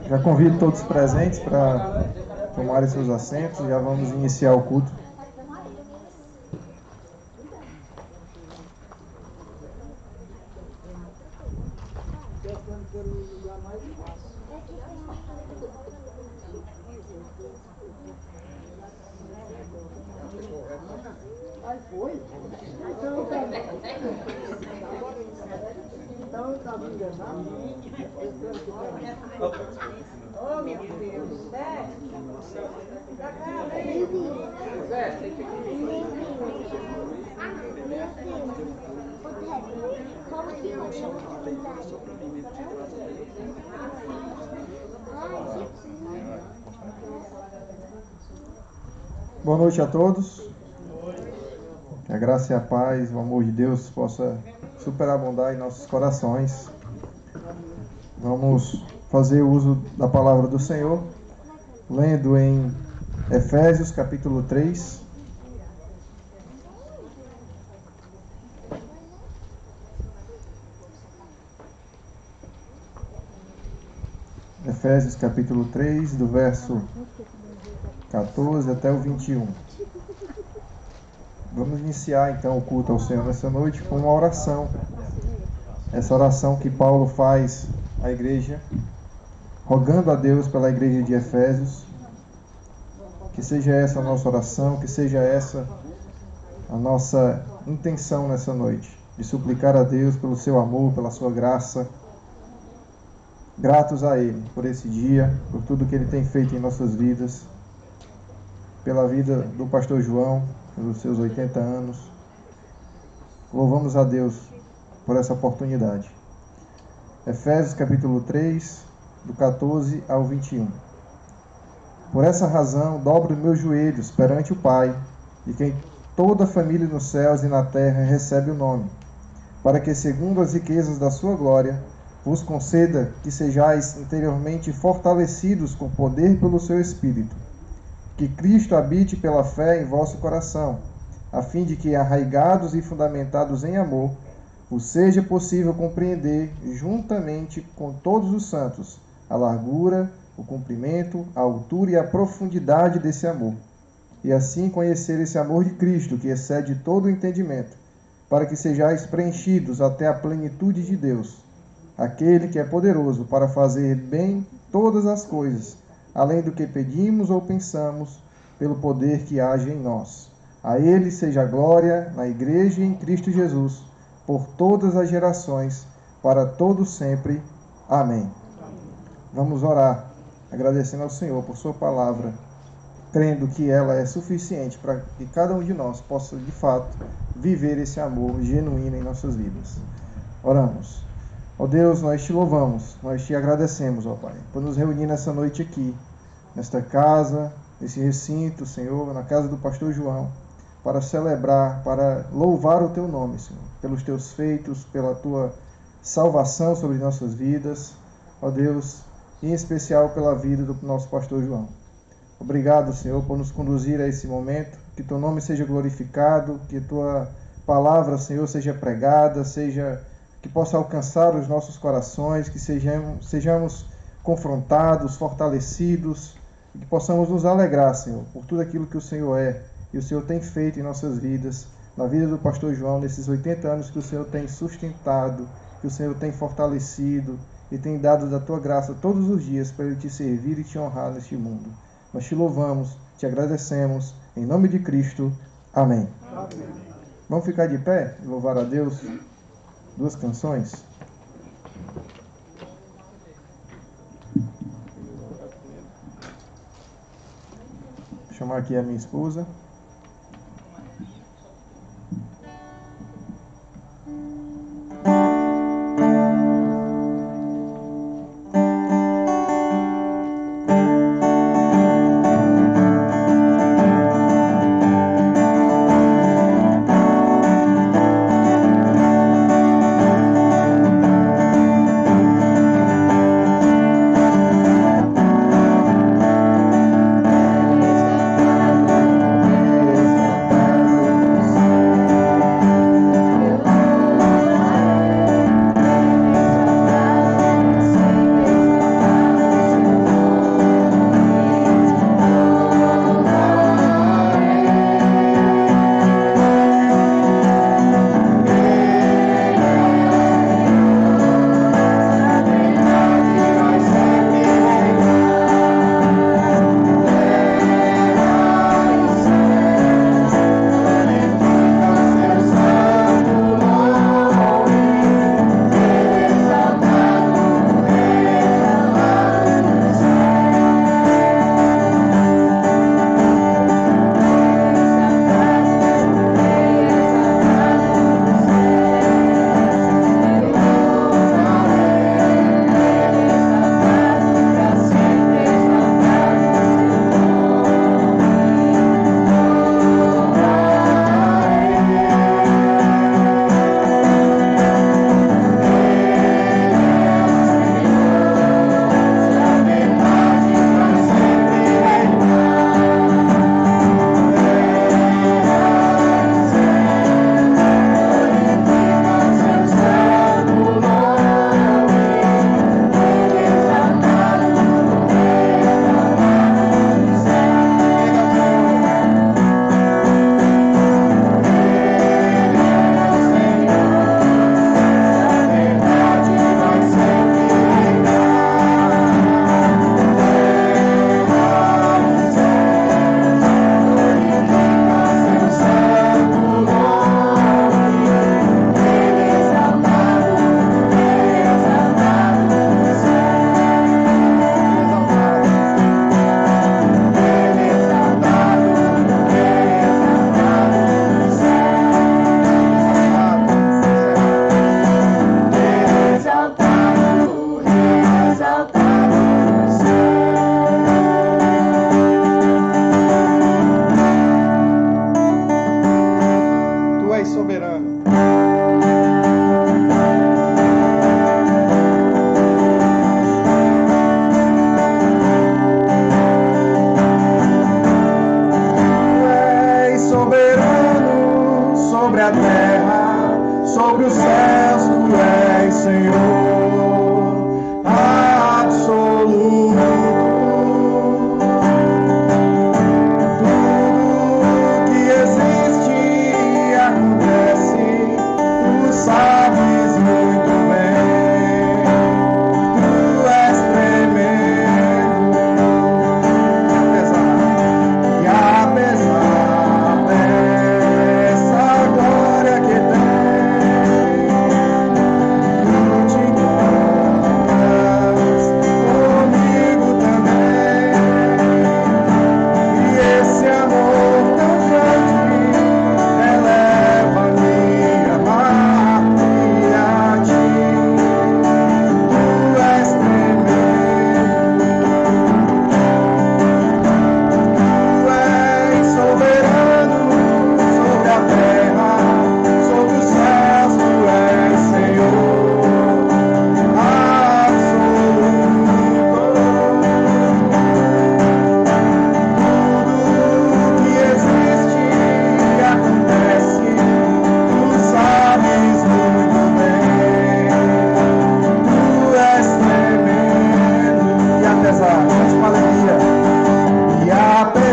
Já convido todos os presentes para tomarem seus assentos. Já vamos iniciar o culto. Ô, minha filha, Boa noite a todos. Que a graça e a paz, o amor de Deus possa superabundar em nossos corações. Vamos fazer uso da palavra do Senhor, lendo em Efésios capítulo 3. Efésios capítulo 3, do verso 14 até o 21. Vamos iniciar então o culto ao Senhor nessa noite com uma oração. Essa oração que Paulo faz à igreja, rogando a Deus pela igreja de Efésios. Que seja essa a nossa oração, que seja essa a nossa intenção nessa noite, de suplicar a Deus pelo seu amor, pela sua graça. Gratos a Ele por esse dia, por tudo que Ele tem feito em nossas vidas, pela vida do pastor João, pelos seus 80 anos. Louvamos a Deus por essa oportunidade. Efésios capítulo 3, do 14 ao 21. Por essa razão, dobro meus joelhos perante o Pai, de quem toda a família nos céus e na terra recebe o nome, para que, segundo as riquezas da sua glória, vos conceda que sejais interiormente fortalecidos com poder pelo seu Espírito, que Cristo habite pela fé em vosso coração, a fim de que, arraigados e fundamentados em amor, vos seja possível compreender, juntamente com todos os santos, a largura, o comprimento, a altura e a profundidade desse amor, e assim conhecer esse amor de Cristo, que excede todo o entendimento, para que sejais preenchidos até a plenitude de Deus, aquele que é poderoso para fazer bem todas as coisas, além do que pedimos ou pensamos, pelo poder que age em nós. A Ele seja a glória na Igreja e em Cristo Jesus, por todas as gerações, para todos sempre. Amém. Vamos orar, agradecendo ao Senhor por sua palavra, crendo que ela é suficiente para que cada um de nós possa, de fato, viver esse amor genuíno em nossas vidas. Oramos. Ó Deus, nós te louvamos, nós te agradecemos, ó Pai, por nos reunir nessa noite aqui, nesta casa, nesse recinto, Senhor, na casa do pastor João, para celebrar, para louvar o teu nome, Senhor, pelos teus feitos, pela tua salvação sobre nossas vidas, ó Deus, em especial pela vida do nosso pastor João. Obrigado, Senhor, por nos conduzir a esse momento, que teu nome seja glorificado, que tua palavra, Senhor, seja pregada, que possa alcançar os nossos corações, que sejamos confrontados, fortalecidos, e que possamos nos alegrar, Senhor, por tudo aquilo que o Senhor é e o Senhor tem feito em nossas vidas, na vida do pastor João, nesses 80 anos que o Senhor tem sustentado, que o Senhor tem fortalecido e tem dado da tua graça todos os dias para ele te servir e te honrar neste mundo. Nós te louvamos, te agradecemos, em nome de Cristo. Amém. Amém. Vamos ficar de pé e louvar a Deus. 2 canções. Vou chamar aqui a minha esposa.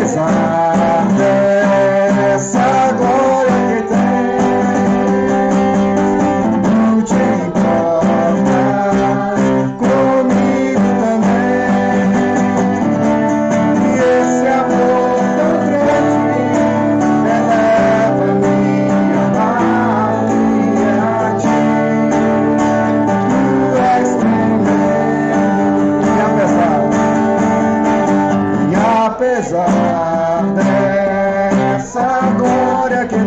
apesar dessa glória que tem, tu te importas comigo também. E esse amor tão grande eleva minha alma a ti. Tu és tremendo e apesar dessa glória que tem,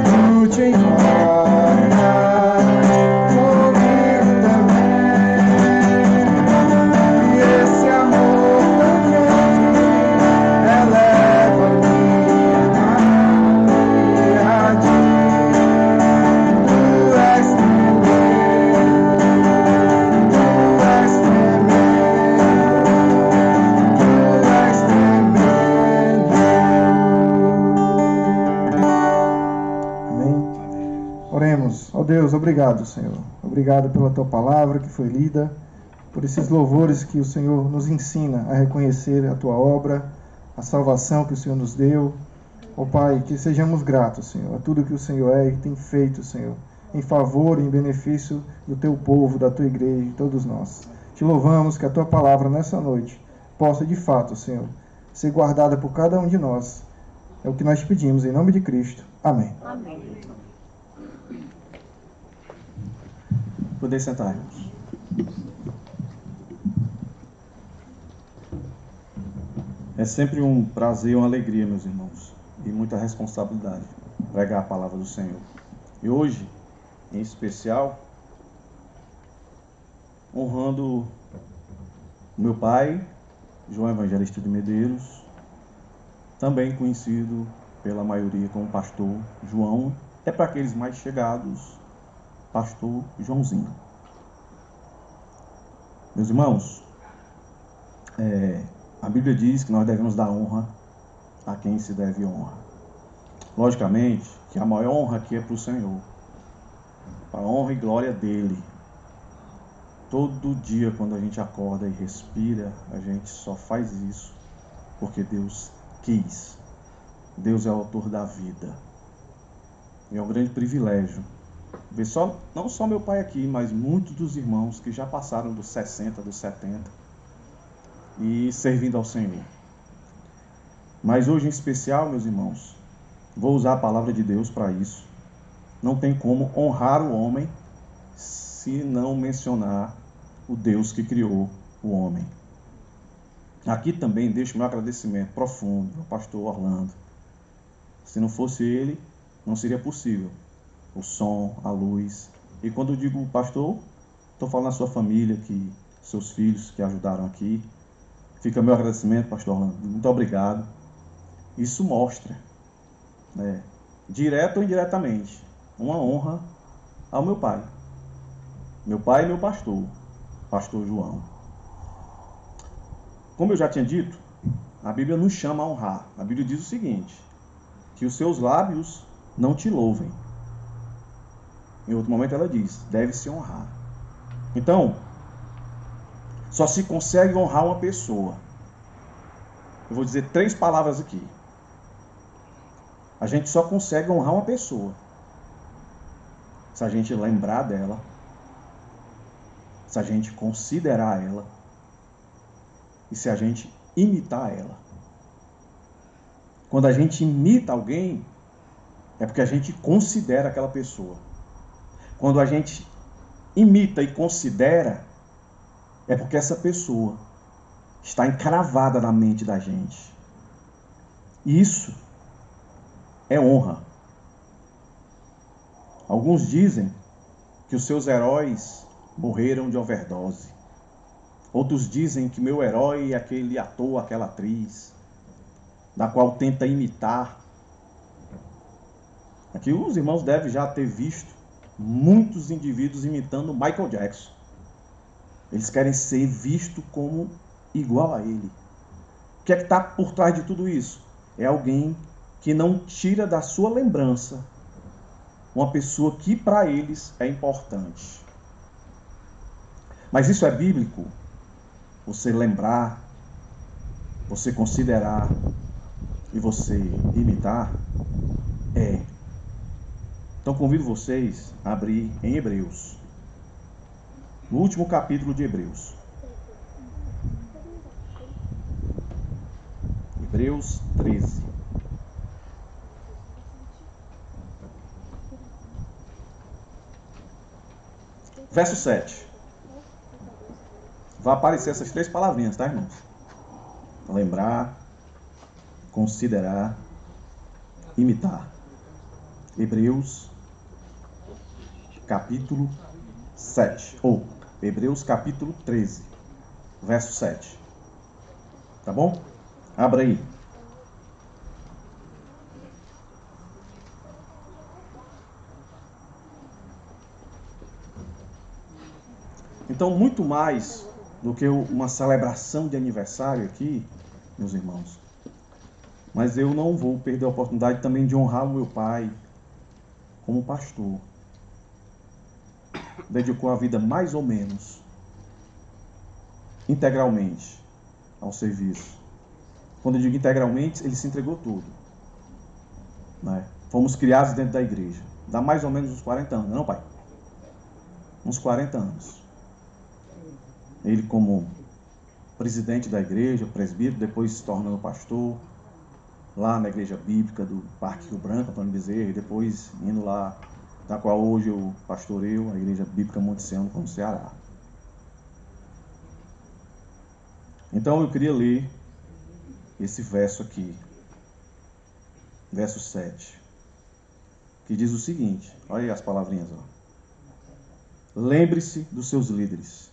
tu te importas comigo também. E esse amor tão grande eleva minha alma a ti. Tu és tremendo, tu és Amém. Oremos. Ó Deus, obrigado, Senhor. Obrigado pela tua palavra que foi lida, por esses louvores que o Senhor nos ensina a reconhecer a tua obra, a salvação que o Senhor nos deu. Ó Pai, que sejamos gratos, Senhor, a tudo que o Senhor é e tem feito, Senhor, em favor e em benefício do teu povo, da tua igreja, de todos nós. Te louvamos que a tua palavra nessa noite possa de fato, Senhor, ser guardada por cada um de nós. É o que nós te pedimos, em nome de Cristo. Amém. Amém. Poder sentar, irmãos. É sempre um prazer e uma alegria, meus irmãos, e muita responsabilidade pregar a palavra do Senhor. E hoje, em especial, honrando o meu pai, João Evangelista de Medeiros, também conhecido pela maioria como Pastor João, é para aqueles mais chegados, Pastor Joãozinho. Meus irmãos, a Bíblia diz que nós devemos dar honra a quem se deve honra. Logicamente, que a maior honra aqui é para o Senhor, para a honra e glória dele. Todo dia, quando a gente acorda e respira, a gente só faz isso porque Deus quis. Deus é o autor da vida. E é um grande privilégio ver não só meu pai aqui, mas muitos dos irmãos que já passaram dos 60, dos 70 e servindo ao Senhor. Mas hoje em especial, meus irmãos, vou usar a palavra de Deus para isso. Não tem como honrar o homem se não mencionar o Deus que criou o homem. Aqui também deixo meu agradecimento profundo ao pastor Orlando. Se não fosse ele, não seria possível. O som, a luz. E quando eu digo pastor, estou falando da sua família, seus filhos que ajudaram aqui. Fica meu agradecimento, pastor Orlando. Muito obrigado. Isso mostra, direto ou indiretamente, uma honra ao meu pai. Meu pai e meu pastor, Pastor João. Como eu já tinha dito, a Bíblia nos chama a honrar. A Bíblia diz o seguinte, que os seus lábios não te louvem. Em outro momento ela diz, deve-se honrar. Então, só se consegue honrar uma pessoa. Eu vou dizer 3 palavras aqui. A gente só consegue honrar uma pessoa se a gente lembrar dela, se a gente considerar ela e se a gente imitar ela. Quando a gente imita alguém, é porque a gente considera aquela pessoa. Quando a gente imita e considera, é porque essa pessoa está encravada na mente da gente. Isso é honra. Alguns dizem que os seus heróis morreram de overdose. Outros dizem que meu herói é aquele ator, aquela atriz, da qual tenta imitar. Aqui os irmãos devem já ter visto muitos indivíduos imitando Michael Jackson. Eles querem ser vistos como igual a ele. O que é que está por trás de tudo isso? É alguém que não tira da sua lembrança uma pessoa que para eles é importante. Mas isso é bíblico? Você lembrar você considerar e você imitar, é. Então convido vocês a abrir em Hebreus, no último capítulo de Hebreus. Hebreus 13. Verso 7. Vai aparecer essas 3 palavrinhas, tá, irmãos? Lembrar, considerar, imitar. Hebreus capítulo 7. Ou Hebreus capítulo 13, verso 7. Tá bom? Abra aí. Então, muito mais do que uma celebração de aniversário aqui, meus irmãos, mas eu não vou perder a oportunidade também de honrar o meu pai como pastor. Dedicou a vida mais ou menos integralmente ao serviço. Quando eu digo integralmente, ele se entregou tudo, né? Fomos criados dentro da igreja. Dá mais ou menos uns 40 anos, não, pai? Uns 40 anos. Ele como presidente da igreja, presbítero, depois se tornando pastor, lá na igreja bíblica do Parque Rio Branco, Antônio Bezerra, e depois indo lá, da qual hoje eu pastoreio, a igreja bíblica Monte Sião, no Ceará. Então eu queria ler esse verso aqui, verso 7, que diz o seguinte, olha aí as palavrinhas, ó. Lembre-se dos seus líderes,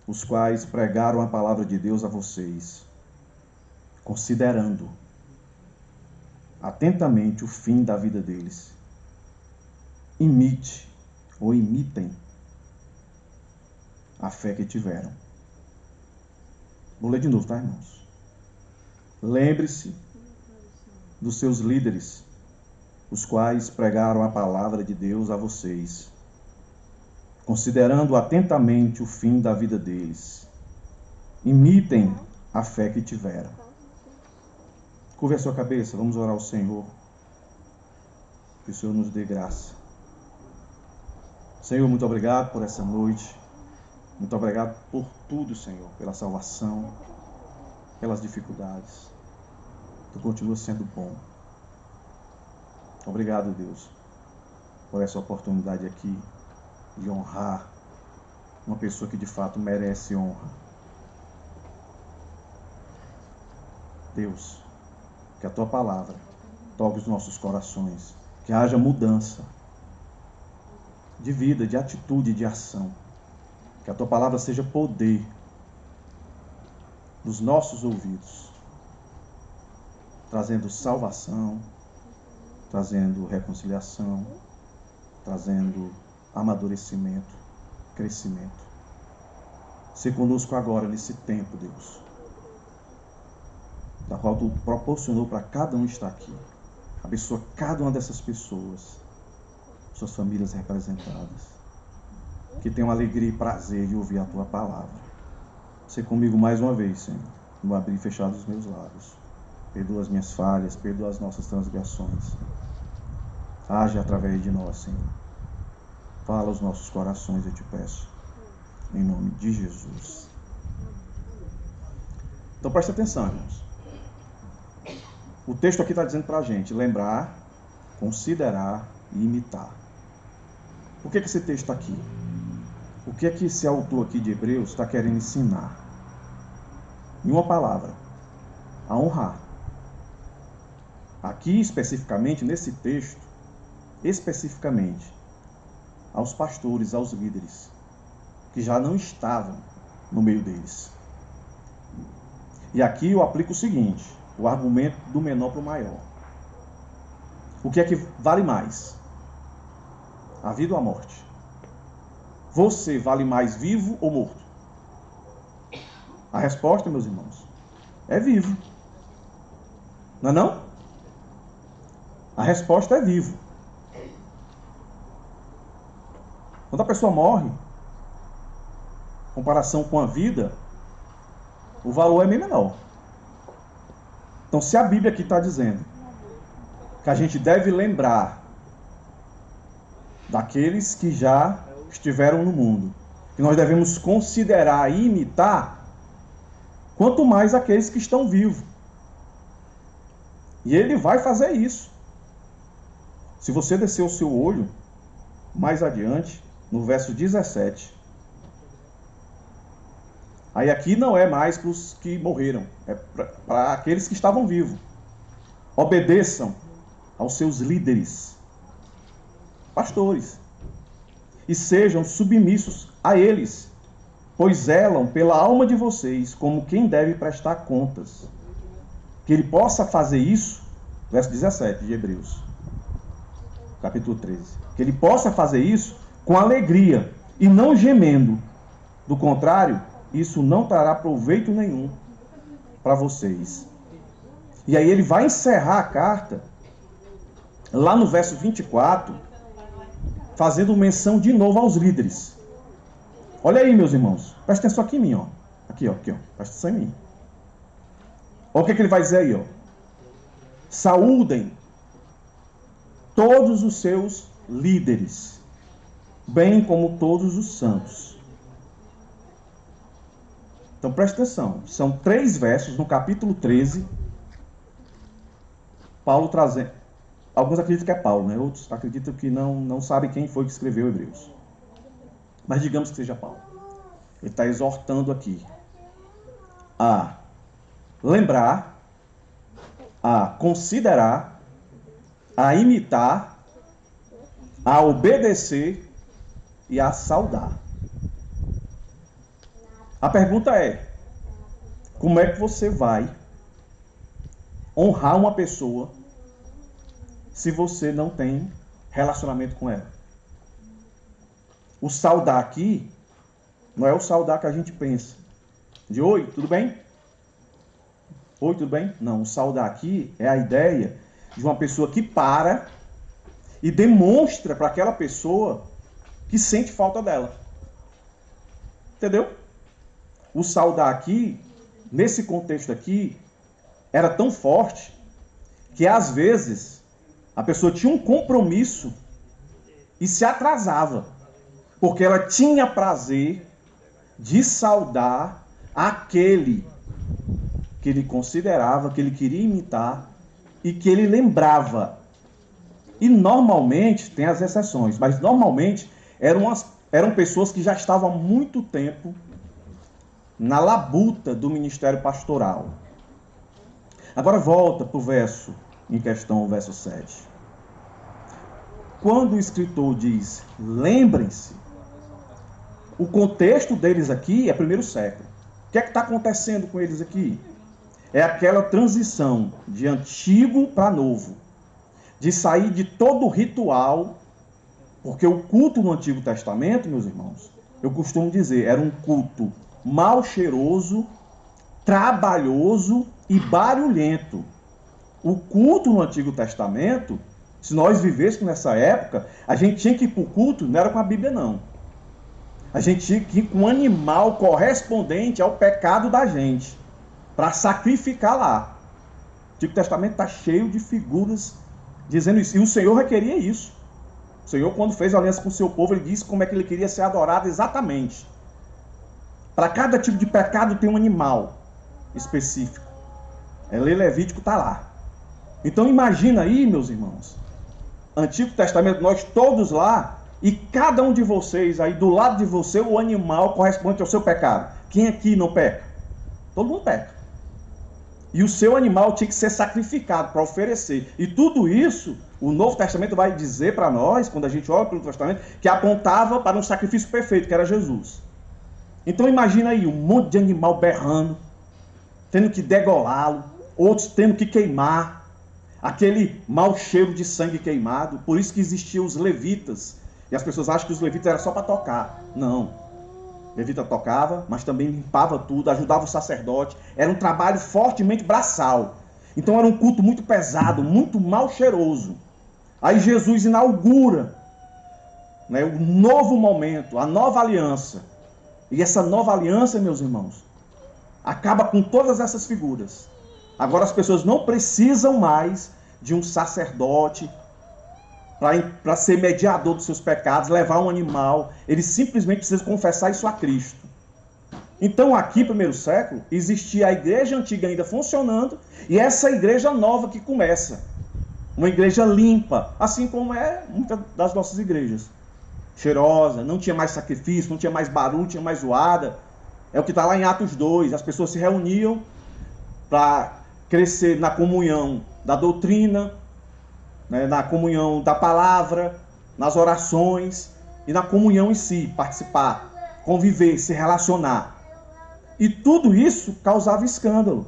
os quais pregaram a palavra de Deus a vocês, considerando atentamente o fim da vida deles. Imite ou imitem a fé que tiveram. Vou ler de novo, tá, irmãos? Lembre-se dos seus líderes, os quais pregaram a palavra de Deus a vocês, considerando atentamente o fim da vida deles. Imitem a fé que tiveram. Curve a sua cabeça, vamos orar ao Senhor. Que o Senhor nos dê graça. Senhor, muito obrigado por essa noite. Muito obrigado por tudo, Senhor, pela salvação, pelas dificuldades. Tu continua sendo bom. Obrigado, Deus, por essa oportunidade aqui de honrar uma pessoa que de fato merece honra. Deus, que a Tua palavra toque os nossos corações, que haja mudança de vida, de atitude, de ação. Que a Tua palavra seja poder nos nossos ouvidos, trazendo salvação, trazendo reconciliação, trazendo amadurecimento, crescimento. Se conosco agora nesse tempo, Deus, da qual Tu proporcionou para cada um estar aqui. Abençoa cada uma dessas pessoas, suas famílias representadas, que tenham alegria e prazer de ouvir a Tua palavra. Ser comigo mais uma vez, Senhor, no abrir e fechar dos meus lábios. Perdoa as minhas falhas, perdoa as nossas transgressões. Age através de nós, Senhor. Fala aos nossos corações, eu te peço. Em nome de Jesus. Então preste atenção, irmãos. O texto aqui está dizendo para a gente lembrar, considerar e imitar. Por que esse texto está aqui? O que é que esse autor aqui de Hebreus está querendo ensinar? Em uma palavra, a honrar. Aqui especificamente, nesse texto, especificamente, aos pastores, aos líderes, que já não estavam no meio deles. E aqui eu aplico o seguinte, o argumento do menor para o maior. O que é que vale mais? A vida ou a morte? Você vale mais vivo ou morto? A resposta, meus irmãos, é vivo. Não é não? A resposta é vivo. Quando a pessoa morre, em comparação com a vida, o valor é bem menor. Então, se a Bíblia aqui está dizendo que a gente deve lembrar daqueles que já estiveram no mundo, que nós devemos considerar e imitar, quanto mais aqueles que estão vivos. E ele vai fazer isso. Se você descer o seu olho, mais adiante, no verso 17, aí aqui não é mais para os que morreram, é para aqueles que estavam vivos. Obedeçam aos seus líderes, pastores, e sejam submissos a eles, pois zelam pela alma de vocês como quem deve prestar contas. Que ele possa fazer isso, verso 17 de Hebreus, capítulo 13. Que ele possa fazer isso com alegria e não gemendo. Do contrário, isso não trará proveito nenhum para vocês. E aí ele vai encerrar a carta, lá no verso 24, fazendo menção de novo aos líderes. Olha aí, meus irmãos. Presta atenção aqui em mim, ó. Aqui, ó. Presta atenção em mim. Olha o que ele vai dizer aí, ó. Saúdem todos os seus líderes, bem como todos os santos. Então, presta atenção. São 3 versos no capítulo 13. Paulo trazendo... Alguns acreditam que é Paulo, né? Outros acreditam que não sabem quem foi que escreveu Hebreus. Mas digamos que seja Paulo. Ele está exortando aqui a lembrar, a considerar, a imitar, a obedecer e a saudar. A pergunta é: como é que você vai honrar uma pessoa se você não tem relacionamento com ela? O saudar aqui não é o saudar que a gente pensa. De oi, tudo bem? Oi, tudo bem? Não, o saudar aqui é a ideia de uma pessoa que para e demonstra para aquela pessoa que sente falta dela. Entendeu? O saudar aqui, nesse contexto aqui, era tão forte que às vezes a pessoa tinha um compromisso e se atrasava, porque ela tinha prazer de saudar aquele que ele considerava, que ele queria imitar e que ele lembrava. E normalmente, tem as exceções, mas normalmente eram pessoas que já estavam há muito tempo na labuta do ministério pastoral. Agora volta para o verso em questão, o verso 7. Quando o escritor diz, lembrem-se, o contexto deles aqui é primeiro século. O que é que está acontecendo com eles aqui? É aquela transição de antigo para novo. De sair de todo o ritual, porque o culto no Antigo Testamento, meus irmãos, eu costumo dizer, era um culto mal cheiroso, trabalhoso e barulhento. O culto no Antigo Testamento, se nós vivêssemos nessa época, a gente tinha que ir para o culto, não era com a Bíblia não. A gente tinha que ir com um animal correspondente ao pecado da gente, para sacrificar lá. O Antigo Testamento está cheio de figuras dizendo isso. E o Senhor requeria isso. O Senhor, quando fez a aliança com o seu povo, ele disse como é que ele queria ser adorado exatamente. Para cada tipo de pecado tem um animal específico. Lei Levítico está lá. Então imagina aí, meus irmãos, Antigo Testamento, nós todos lá, e cada um de vocês aí, do lado de você, o animal corresponde ao seu pecado. Quem aqui não peca? Todo mundo peca. E o seu animal tinha que ser sacrificado para oferecer. E tudo isso, o Novo Testamento vai dizer para nós, quando a gente olha para o Novo Testamento, que apontava para um sacrifício perfeito, que era Jesus. Então imagina aí, um monte de animal berrando, tendo que degolá-lo, outros tendo que queimar, aquele mau cheiro de sangue queimado. Por isso que existiam os levitas. E as pessoas acham que os levitas eram só para tocar. Não. Levita tocava, mas também limpava tudo, ajudava o sacerdote. Era um trabalho fortemente braçal. Então era um culto muito pesado, muito mal cheiroso. Aí Jesus inaugura, né, o novo momento, a nova aliança. E essa nova aliança, meus irmãos, acaba com todas essas figuras. Agora as pessoas não precisam mais de um sacerdote para ser mediador dos seus pecados, levar um animal. Eles simplesmente precisam confessar isso a Cristo. Então aqui, primeiro século, existia a igreja antiga ainda funcionando e essa igreja nova que começa. Uma igreja limpa, assim como é muitas das nossas igrejas. Cheirosa, não tinha mais sacrifício, não tinha mais barulho, não tinha mais zoada. É o que está lá em Atos 2. As pessoas se reuniam para crescer na comunhão da doutrina, né, na comunhão da palavra, nas orações e na comunhão em si, participar, conviver, se relacionar. E tudo isso causava escândalo.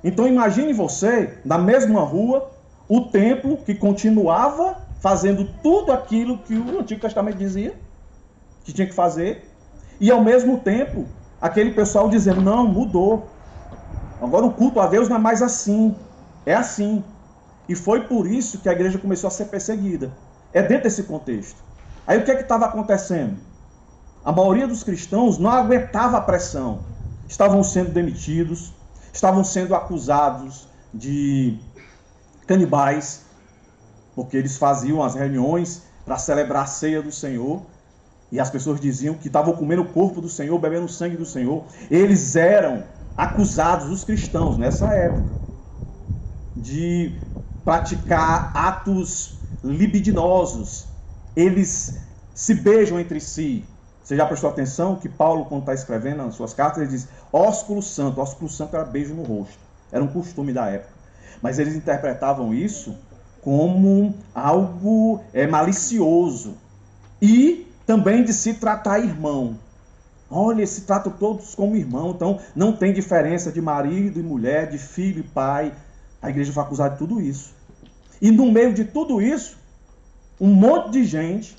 Então imagine você, na mesma rua, o templo que continuava fazendo tudo aquilo que o Antigo Testamento dizia que tinha que fazer, e ao mesmo tempo, aquele pessoal dizendo, não, mudou. Agora o culto a Deus não é mais assim, é assim. E foi por isso que a igreja começou a ser perseguida. É dentro desse contexto. Aí o que é que estava acontecendo? A maioria dos cristãos não aguentava a pressão. Estavam sendo demitidos, estavam sendo acusados de canibais, porque eles faziam as reuniões para celebrar a ceia do Senhor, e as pessoas diziam que estavam comendo o corpo do Senhor, bebendo o sangue do Senhor. Eles eram acusados, os cristãos, nessa época, de praticar atos libidinosos. Eles se beijam entre si. Você já prestou atenção que Paulo, quando está escrevendo nas suas cartas, ele diz ósculo santo. Ósculo santo era beijo no rosto. Era um costume da época. Mas eles interpretavam isso como algo malicioso. E também de se tratar irmão. Olha, se tratam todos como irmão. Então não tem diferença de marido e mulher, de filho e pai. A igreja foi acusada de tudo isso. E no meio de tudo isso, um monte de gente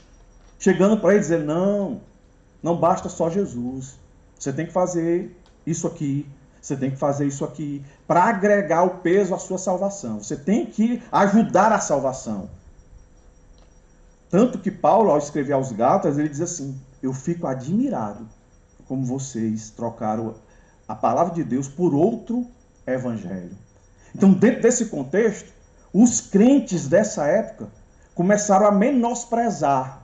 chegando para ele dizer, não basta só Jesus. Você tem que fazer isso aqui, você tem que fazer isso aqui, para agregar o peso à sua salvação. Você tem que ajudar a salvação. Tanto que Paulo, ao escrever aos Gálatas, ele diz assim, eu fico admirado como vocês trocaram a palavra de Deus por outro evangelho. Então, dentro desse contexto, os crentes dessa época começaram a menosprezar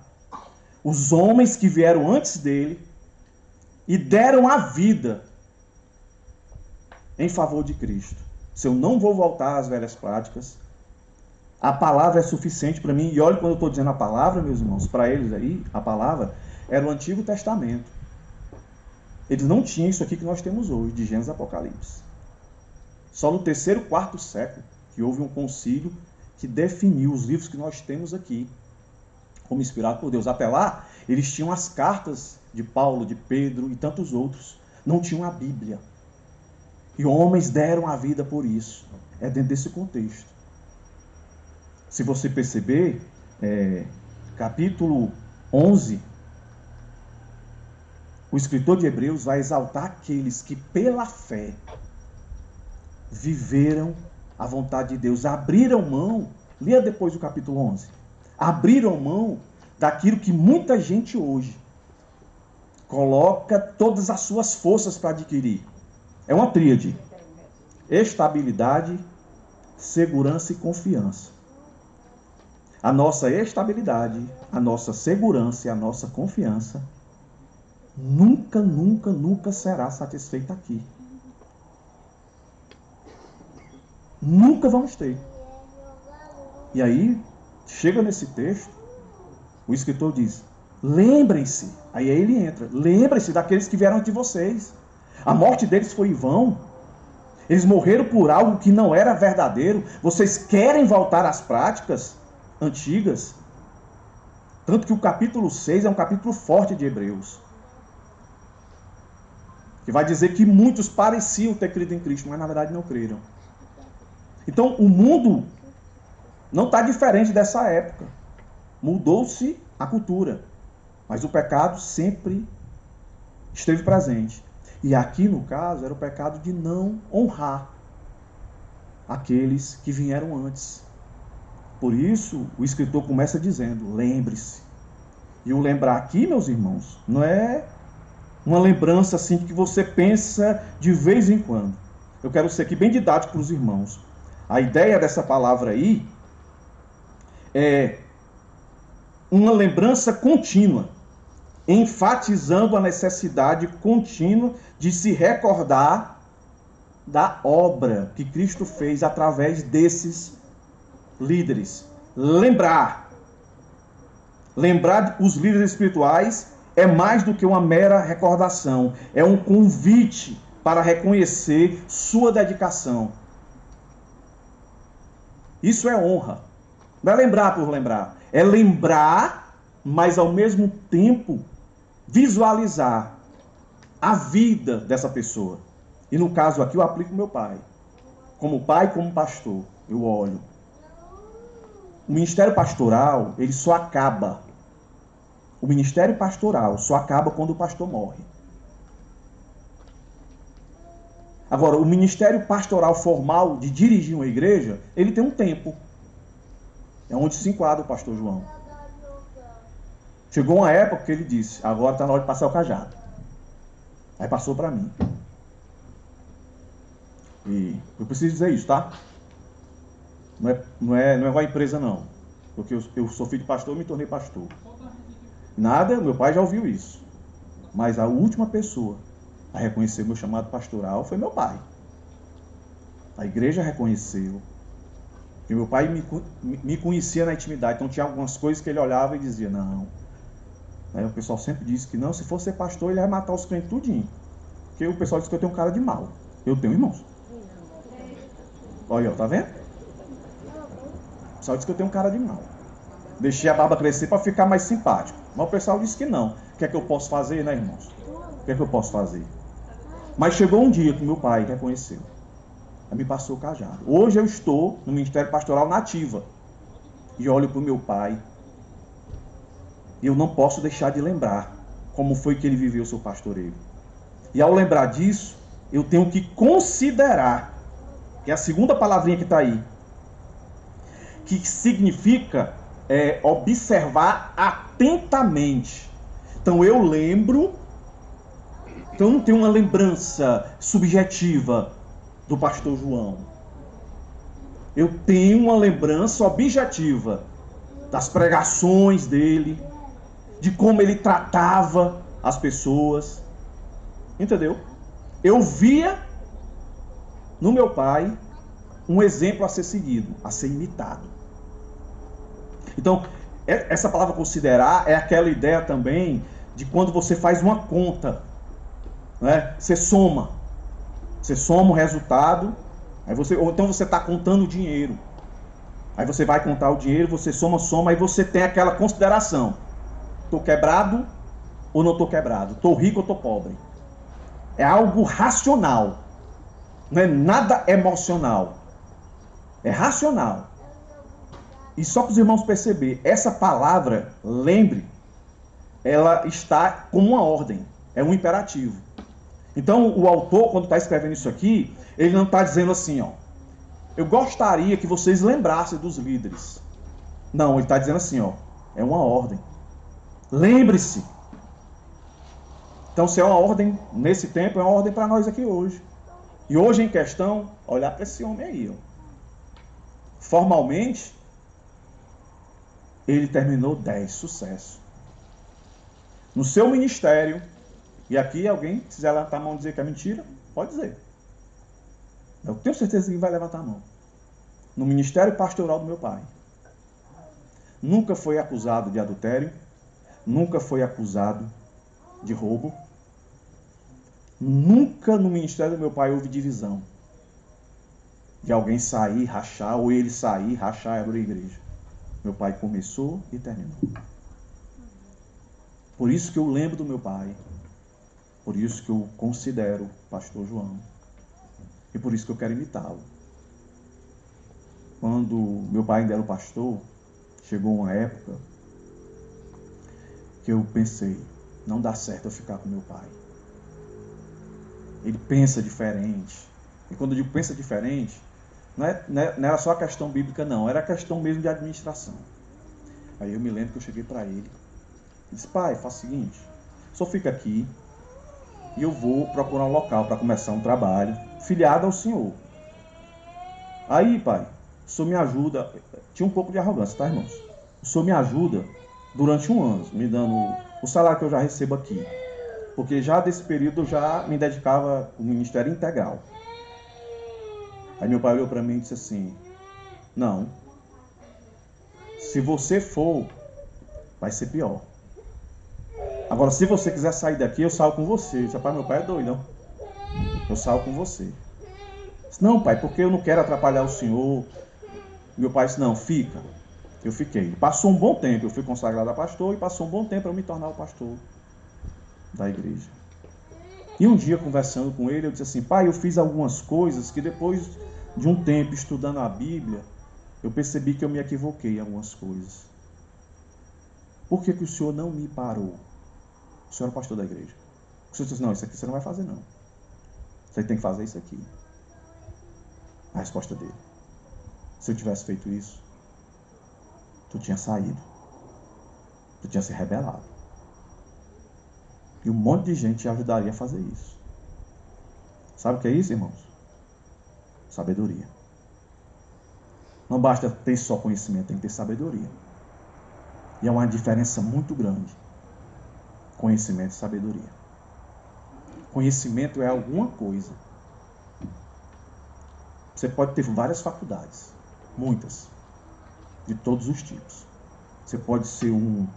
os homens que vieram antes dele e deram a vida em favor de Cristo. Se eu não vou voltar às velhas práticas, a palavra é suficiente para mim. E olha, quando eu estou dizendo a palavra, meus irmãos, para eles aí, a palavra era o Antigo Testamento. Eles não tinham isso aqui que nós temos hoje, de Gênesis e Apocalipse. Só no 3º, 4º século que houve um concílio que definiu os livros que nós temos aqui como inspirado por Deus. Até lá, eles tinham as cartas de Paulo, de Pedro e tantos outros. Não tinham a Bíblia. E homens deram a vida por isso. É dentro desse contexto. Se você perceber, capítulo 11, o escritor de Hebreus vai exaltar aqueles que pela fé viveram a vontade de Deus, abriram mão, leia depois o capítulo 11, abriram mão daquilo que muita gente hoje coloca todas as suas forças para adquirir. É uma tríade: estabilidade, segurança e confiança. A nossa estabilidade, a nossa segurança e a nossa confiança nunca será satisfeita aqui. Nunca vamos ter. E aí, chega nesse texto, o escritor diz, lembrem-se, aí ele entra, lembrem-se daqueles que vieram de vocês. A morte deles foi em vão. Eles morreram por algo que não era verdadeiro. Vocês querem voltar às práticas antigas? Tanto que o capítulo 6 é um capítulo forte de Hebreus, que vai dizer que muitos pareciam ter crido em Cristo, mas na verdade não creram. Então o mundo não está diferente dessa época. Mudou-se a cultura, mas o pecado sempre esteve presente. E aqui no caso era o pecado de não honrar aqueles que vieram antes. Por isso o escritor começa dizendo, lembre-se. E o lembrar aqui, meus irmãos, não é Uma lembrança assim que você pensa de vez em quando. Eu quero ser aqui bem didático para os irmãos. A ideia dessa palavra aí é uma lembrança contínua, enfatizando a necessidade contínua de se recordar da obra que Cristo fez através desses líderes. Lembrar os líderes espirituais é mais do que uma mera recordação, é um convite para reconhecer sua dedicação. Isso é honra. Não é lembrar por lembrar, é lembrar, mas ao mesmo tempo visualizar a vida dessa pessoa. E no caso aqui eu aplico meu pai. Como pai e como pastor, eu olho. O ministério pastoral, ele só acaba. O ministério pastoral só acaba quando o pastor morre. Agora, o ministério pastoral formal de dirigir uma igreja, ele tem um tempo. É onde se enquadra o pastor João. Chegou uma época que ele disse, agora está na hora de passar o cajado. Aí passou para mim. E eu preciso dizer isso, tá? Não é igual a empresa, não. Porque eu sou filho de pastor e me tornei pastor. Nada, meu pai já ouviu isso. Mas a última pessoa a reconhecer meu chamado pastoral foi meu pai. A igreja reconheceu. Porque meu pai me conhecia na intimidade. Então tinha algumas coisas que ele olhava e dizia, não. Aí o pessoal sempre disse que não, se for ser pastor, ele vai matar os crentes tudinho. Porque o pessoal diz que eu tenho cara de mal. Eu tenho, irmãos. Olha, tá vendo? O pessoal diz que eu tenho cara de mal. Deixei a barba crescer para ficar mais simpático. Mas o pessoal disse que não. O que é que eu posso fazer, né, irmãos? O que é que eu posso fazer? Mas chegou um dia que meu pai reconheceu. Aí me passou o cajado. Hoje eu estou no Ministério Pastoral na ativa. E olho para o meu pai. E eu não posso deixar de lembrar como foi que ele viveu o seu pastoreio. E ao lembrar disso, eu tenho que considerar, que é a segunda palavrinha que está aí, que significa observar atentamente. Então eu lembro, então eu não tenho uma lembrança subjetiva do pastor João. Eu tenho uma lembrança objetiva das pregações dele, de como ele tratava as pessoas. Entendeu? Eu via no meu pai um exemplo a ser seguido, a ser imitado. Então, essa palavra considerar é aquela ideia também de quando você faz uma conta, né? Você soma o resultado, ou então você está contando o dinheiro. Aí você vai contar o dinheiro, você soma, aí você tem aquela consideração. Estou quebrado ou não estou quebrado? Estou rico ou estou pobre? É algo racional. Não é nada emocional. É racional. E só para os irmãos perceberem, essa palavra, lembre, ela está como uma ordem. É um imperativo. Então o autor, quando está escrevendo isso aqui, ele não está dizendo assim, ó, eu gostaria que vocês lembrassem dos líderes. Não, ele está dizendo assim, ó, é uma ordem. Lembre-se. Então, se é uma ordem nesse tempo, é uma ordem para nós aqui hoje. E hoje em questão, olhar para esse homem aí. Ó. Formalmente, ele terminou 10, sucesso. No seu ministério, e aqui alguém quiser levantar a mão e dizer que é mentira, pode dizer. Eu tenho certeza que vai levantar a mão. No ministério pastoral do meu pai. Nunca foi acusado de adultério, nunca foi acusado de roubo. Nunca no ministério do meu pai houve divisão. De alguém sair, rachar, ou ele sair, rachar e abrir a igreja. Meu pai começou e terminou. Por isso que eu lembro do meu pai. Por isso que eu considero pastor João. E por isso que eu quero imitá-lo. Quando meu pai ainda era o pastor, chegou uma época que eu pensei, não dá certo eu ficar com meu pai. Ele pensa diferente. E quando eu digo pensa diferente, não era só a questão bíblica, não. Era a questão mesmo de administração. Aí eu me lembro que eu cheguei para ele e disse, pai, faz o seguinte, só fica aqui, e eu vou procurar um local para começar um trabalho filiado ao senhor. Aí, pai, o senhor me ajuda. Tinha um pouco de arrogância, tá, irmãos? O senhor me ajuda durante um ano, me dando o salário que eu já recebo aqui. Porque já desse período eu já me dedicava ao ministério integral. Aí meu pai olhou para mim e disse assim: não, se você for, vai ser pior. Agora, se você quiser sair daqui, eu saio com você. Eu disse: pai, meu pai é doido, não? Eu saio com você. Eu disse: não, pai, porque eu não quero atrapalhar o senhor. Meu pai disse: não, fica. Eu fiquei. Passou um bom tempo, eu fui consagrado a pastor e passou um bom tempo para eu me tornar o pastor da igreja. E um dia, conversando com ele, eu disse assim: pai, eu fiz algumas coisas que depois de um tempo estudando a Bíblia, eu percebi que eu me equivoquei em algumas coisas. Por que o senhor não me parou? O senhor é o pastor da igreja. O senhor disse: não, isso aqui você não vai fazer, não. Você tem que fazer isso aqui. A resposta dele: se eu tivesse feito isso, tu tinha saído. Tu tinha se rebelado. E um monte de gente te ajudaria a fazer isso. Sabe o que é isso, irmãos? Sabedoria. Não basta ter só conhecimento, tem que ter sabedoria. E é uma diferença muito grande. Conhecimento e sabedoria. Conhecimento é alguma coisa. Você pode ter várias faculdades. Muitas. De todos os tipos. Você pode ser um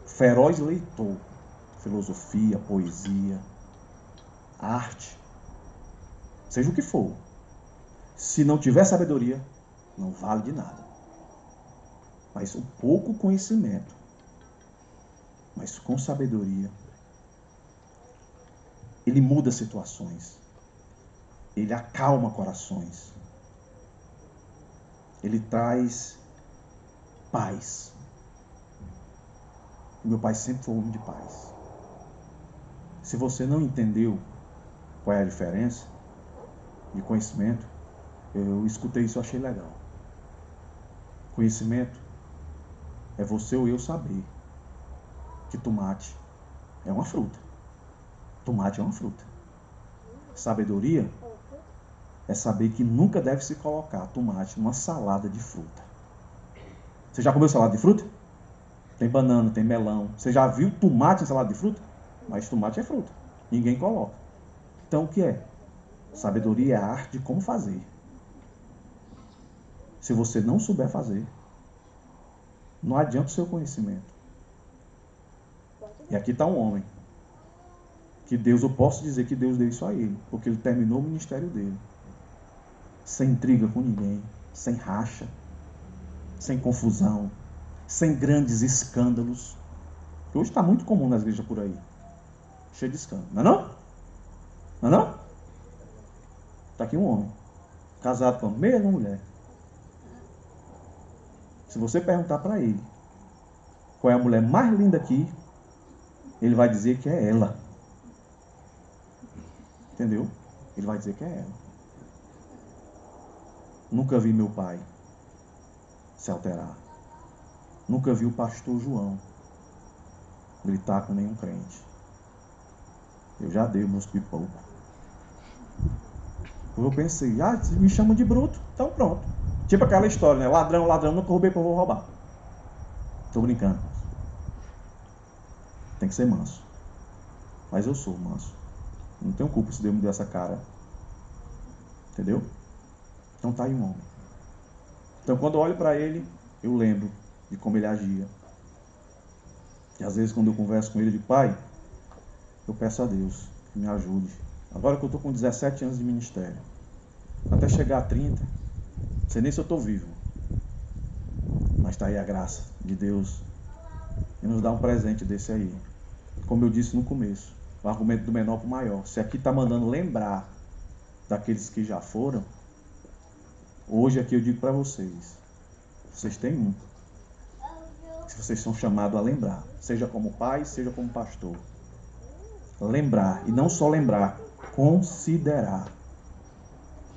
feroz leitor. Filosofia, poesia, arte. Seja o que for. Se não tiver sabedoria, não vale de nada. Mas o pouco conhecimento, mas com sabedoria, ele muda situações. Ele acalma corações. Ele traz paz. O meu pai sempre foi um homem de paz. Se você não entendeu qual é a diferença de conhecimento, eu escutei isso e achei legal. Conhecimento é você ou eu saber que tomate é uma fruta. Tomate é uma fruta. Sabedoria é saber que nunca deve se colocar tomate numa salada de fruta. Você já comeu salada de fruta? Tem banana, tem melão. Você já viu tomate em salada de fruta? Mas tomate é fruta. Ninguém coloca. Então o que é? Sabedoria é a arte de como fazer. Se você não souber fazer, não adianta o seu conhecimento. E aqui está um homem. Que Deus, eu posso dizer que Deus deu isso a ele. Porque ele terminou o ministério dele. Sem intriga com ninguém. Sem racha. Sem confusão. Sem grandes escândalos. Que hoje está muito comum nas igrejas por aí. Cheio de escândalo. Não é não? Não é não? Está aqui um homem. Casado com a mesma mulher. Se você perguntar para ele qual é a mulher mais linda aqui, ele vai dizer que é ela. Entendeu? Ele vai dizer que é ela. Nunca vi meu pai se alterar. Nunca vi o pastor João gritar com nenhum crente. Eu já dei meus pipocos. Eu pensei: me chamam de bruto, então pronto. Tipo aquela história, né? Ladrão, ladrão, nunca roubei porque eu vou roubar. Tô brincando. Tem que ser manso. Mas eu sou manso. Não tenho culpa se Deus me deu essa cara. Entendeu? Então tá aí um homem. Então quando eu olho para ele, eu lembro de como ele agia. E às vezes quando eu converso com ele, eu digo: pai, eu peço a Deus que me ajude. Agora que eu estou com 17 anos de ministério, até chegar a 30, não sei nem se eu estou vivo. Mas está aí a graça de Deus e nos dá um presente desse aí. Como eu disse no começo, o argumento do menor para o maior. Se aqui está mandando lembrar daqueles que já foram, hoje aqui eu digo para vocês, vocês têm um. Se vocês são chamados a lembrar, seja como pai, seja como pastor. Lembrar, e não só lembrar, considerar,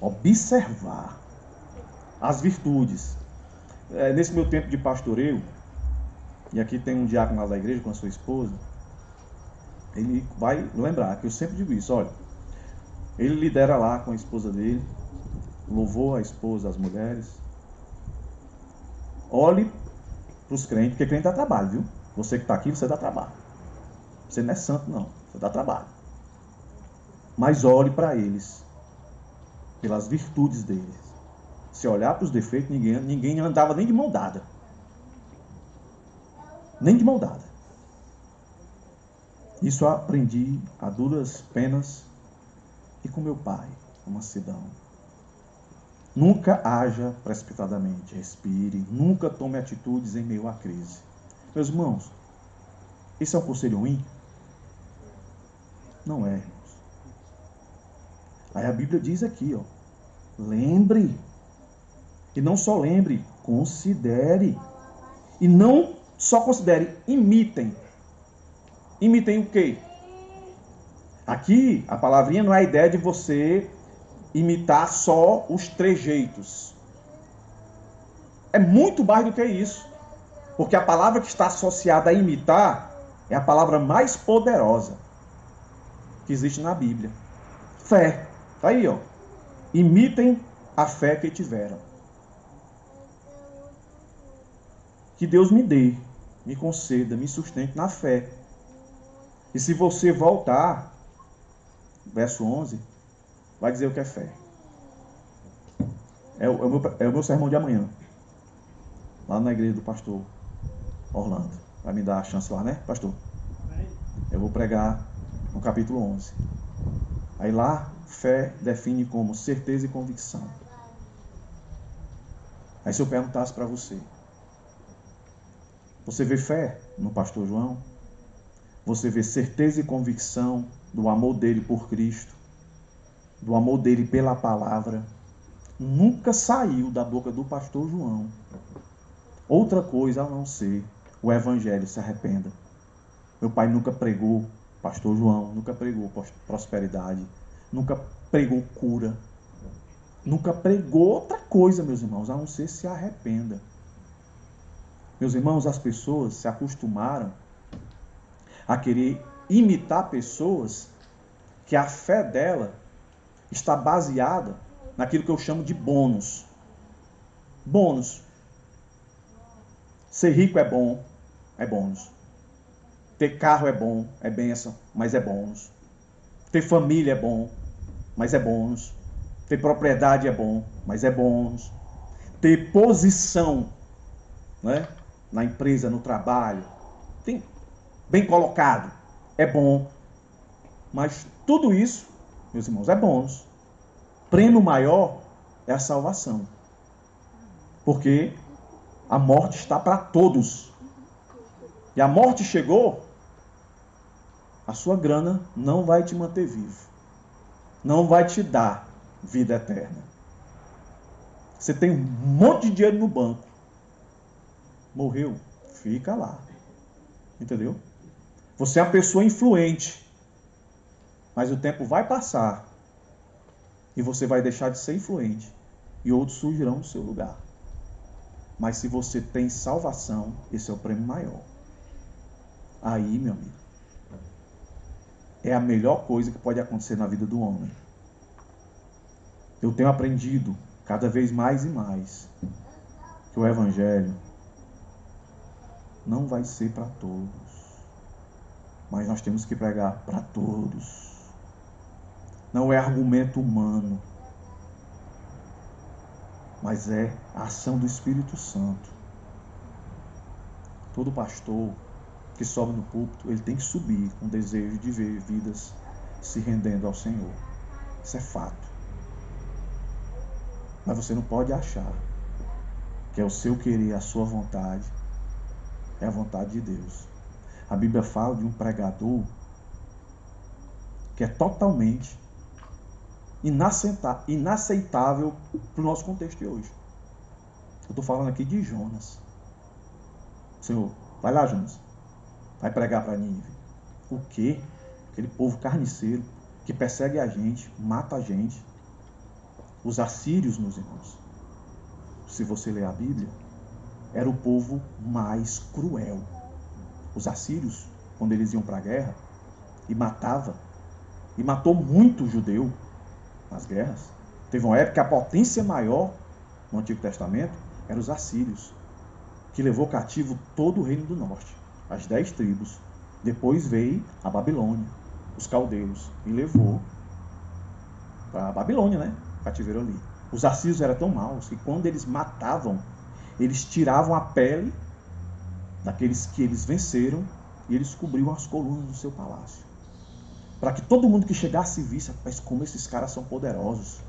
observar as virtudes. Nesse meu tempo de pastoreio, e aqui tem um diácono lá da igreja com a sua esposa, ele vai lembrar que eu sempre digo isso, olha, ele lidera lá com a esposa dele, louvou a esposa, as mulheres. Olhe para os crentes, porque crente dá trabalho, viu? Você que está aqui, você dá trabalho. Você não é santo, não. Você dá trabalho. Mas olhe para eles, pelas virtudes deles. Se olhar para os defeitos, ninguém andava nem de mão dada. Nem de mão dada. Isso eu aprendi a duras penas e com meu pai, com mansidão. Nunca haja precipitadamente, respire, nunca tome atitudes em meio à crise. Meus irmãos, isso é um conselho ruim? Não é, irmãos. Aí a Bíblia diz aqui, ó, lembre, e não só lembre, considere. E não só considere, imitem. Imitem o quê? Aqui, a palavrinha não é a ideia de você imitar só os trejeitos. É muito mais do que isso. Porque a palavra que está associada a imitar é a palavra mais poderosa que existe na Bíblia. Fé. Está aí, ó. Imitem a fé que tiveram. Que Deus me dê, me conceda, me sustente na fé. E se você voltar, verso 11, vai dizer o que é fé. É o meu sermão de amanhã. Lá na igreja do pastor Orlando. Vai me dar a chance lá, né, pastor? Eu vou pregar no capítulo 11. Aí lá, fé define como certeza e convicção. Aí se eu perguntasse para você, você vê fé no pastor João? Você vê certeza e convicção do amor dele por Cristo, do amor dele pela palavra? Nunca saiu da boca do pastor João outra coisa a não ser o evangelho, se arrependa. Meu pai nunca pregou, pastor João, nunca pregou prosperidade, nunca pregou cura, nunca pregou outra coisa, meus irmãos, a não ser se arrependa. Meus irmãos, as pessoas se acostumaram a querer imitar pessoas que a fé dela está baseada naquilo que eu chamo de bônus. Bônus. Ser rico é bom, é bônus. Ter carro é bom, é bênção, mas é bônus. Ter família é bom, mas é bônus. Ter propriedade é bom, mas é bônus. Ter posição, né, na empresa, no trabalho, bem colocado, é bom. Mas tudo isso, meus irmãos, é bônus. Prêmio maior é a salvação. Porque a morte está para todos. E a morte chegou, a sua grana não vai te manter vivo. Não vai te dar vida eterna. Você tem um monte de dinheiro no banco. Morreu, fica lá. Entendeu? Você é uma pessoa influente. Mas o tempo vai passar. E você vai deixar de ser influente. E outros surgirão no seu lugar. Mas se você tem salvação, esse é o prêmio maior. Aí, meu amigo, é a melhor coisa que pode acontecer na vida do homem. Eu tenho aprendido cada vez mais e mais que o evangelho não vai ser para todos, mas nós temos que pregar para todos. Não é argumento humano, mas é a ação do Espírito Santo. Todo pastor que sobe no púlpito, ele tem que subir com desejo de ver vidas se rendendo ao Senhor. Isso é fato. Mas você não pode achar que é o seu querer, a sua vontade, é a vontade de Deus. A Bíblia fala de um pregador que é totalmente inaceitável para o nosso contexto de hoje. Eu estou falando aqui de Jonas. Senhor, vai lá, Jonas. Vai pregar para Nínive. O quê? Aquele povo carniceiro que persegue a gente, mata a gente. Os assírios, meus irmãos, se você ler a Bíblia, era o povo mais cruel. Os assírios, quando eles iam para a guerra, e matava. E matou muito judeu nas guerras. Teve uma época que a potência maior no Antigo Testamento eram os assírios, que levou cativo todo o reino do norte, as 10 tribos. Depois veio a Babilônia, os caldeus, e levou para a Babilônia, né? Cativeiro ali. Os assírios eram tão maus que quando eles matavam, eles tiravam a pele daqueles que eles venceram e eles cobriam as colunas do seu palácio. Para que todo mundo que chegasse visse, mas como esses caras são poderosos.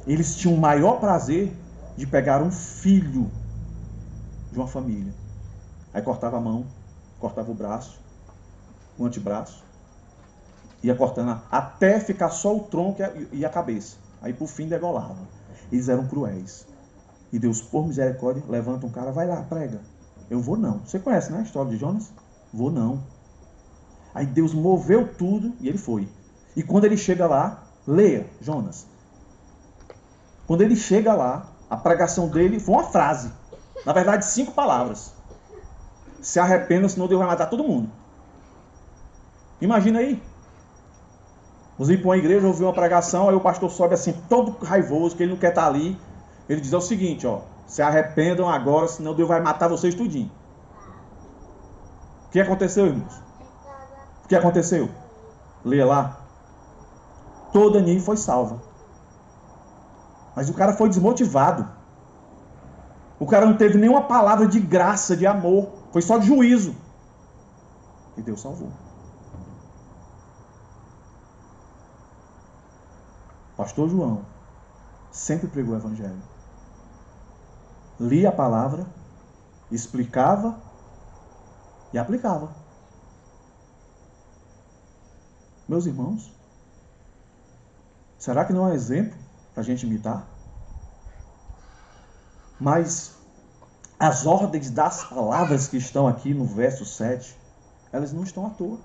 Eles tinham o maior prazer de pegar um filho de uma família. Aí cortava a mão, cortava o braço, o antebraço, ia cortando até ficar só o tronco e a cabeça. Aí por fim degolava. Eles eram cruéis. E Deus, por misericórdia, levanta um cara, vai lá, prega. Eu vou não. Você conhece, né, a história de Jonas? Vou não. Aí Deus moveu tudo e ele foi. E quando ele chega lá, leia Jonas. Quando ele chega lá, a pregação dele foi uma frase. Na verdade, 5 palavras. Se arrependa, senão Deus vai matar todo mundo. Imagina aí. Você ir para uma igreja, ouvir uma pregação, aí o pastor sobe assim, todo raivoso, que ele não quer estar ali. Ele diz o seguinte, ó, se arrependam agora, senão Deus vai matar vocês tudinho. O que aconteceu, irmãos? O que aconteceu? Leia lá. Toda Nínive foi salva. Mas o cara foi desmotivado. O cara não teve nenhuma palavra de graça, de amor. Foi só de juízo. E Deus salvou. Pastor João sempre pregou o evangelho. Lia a palavra, explicava e aplicava. Meus irmãos, será que não é um exemplo para a gente imitar? Mas as ordens das palavras que estão aqui no verso 7, elas não estão à toa.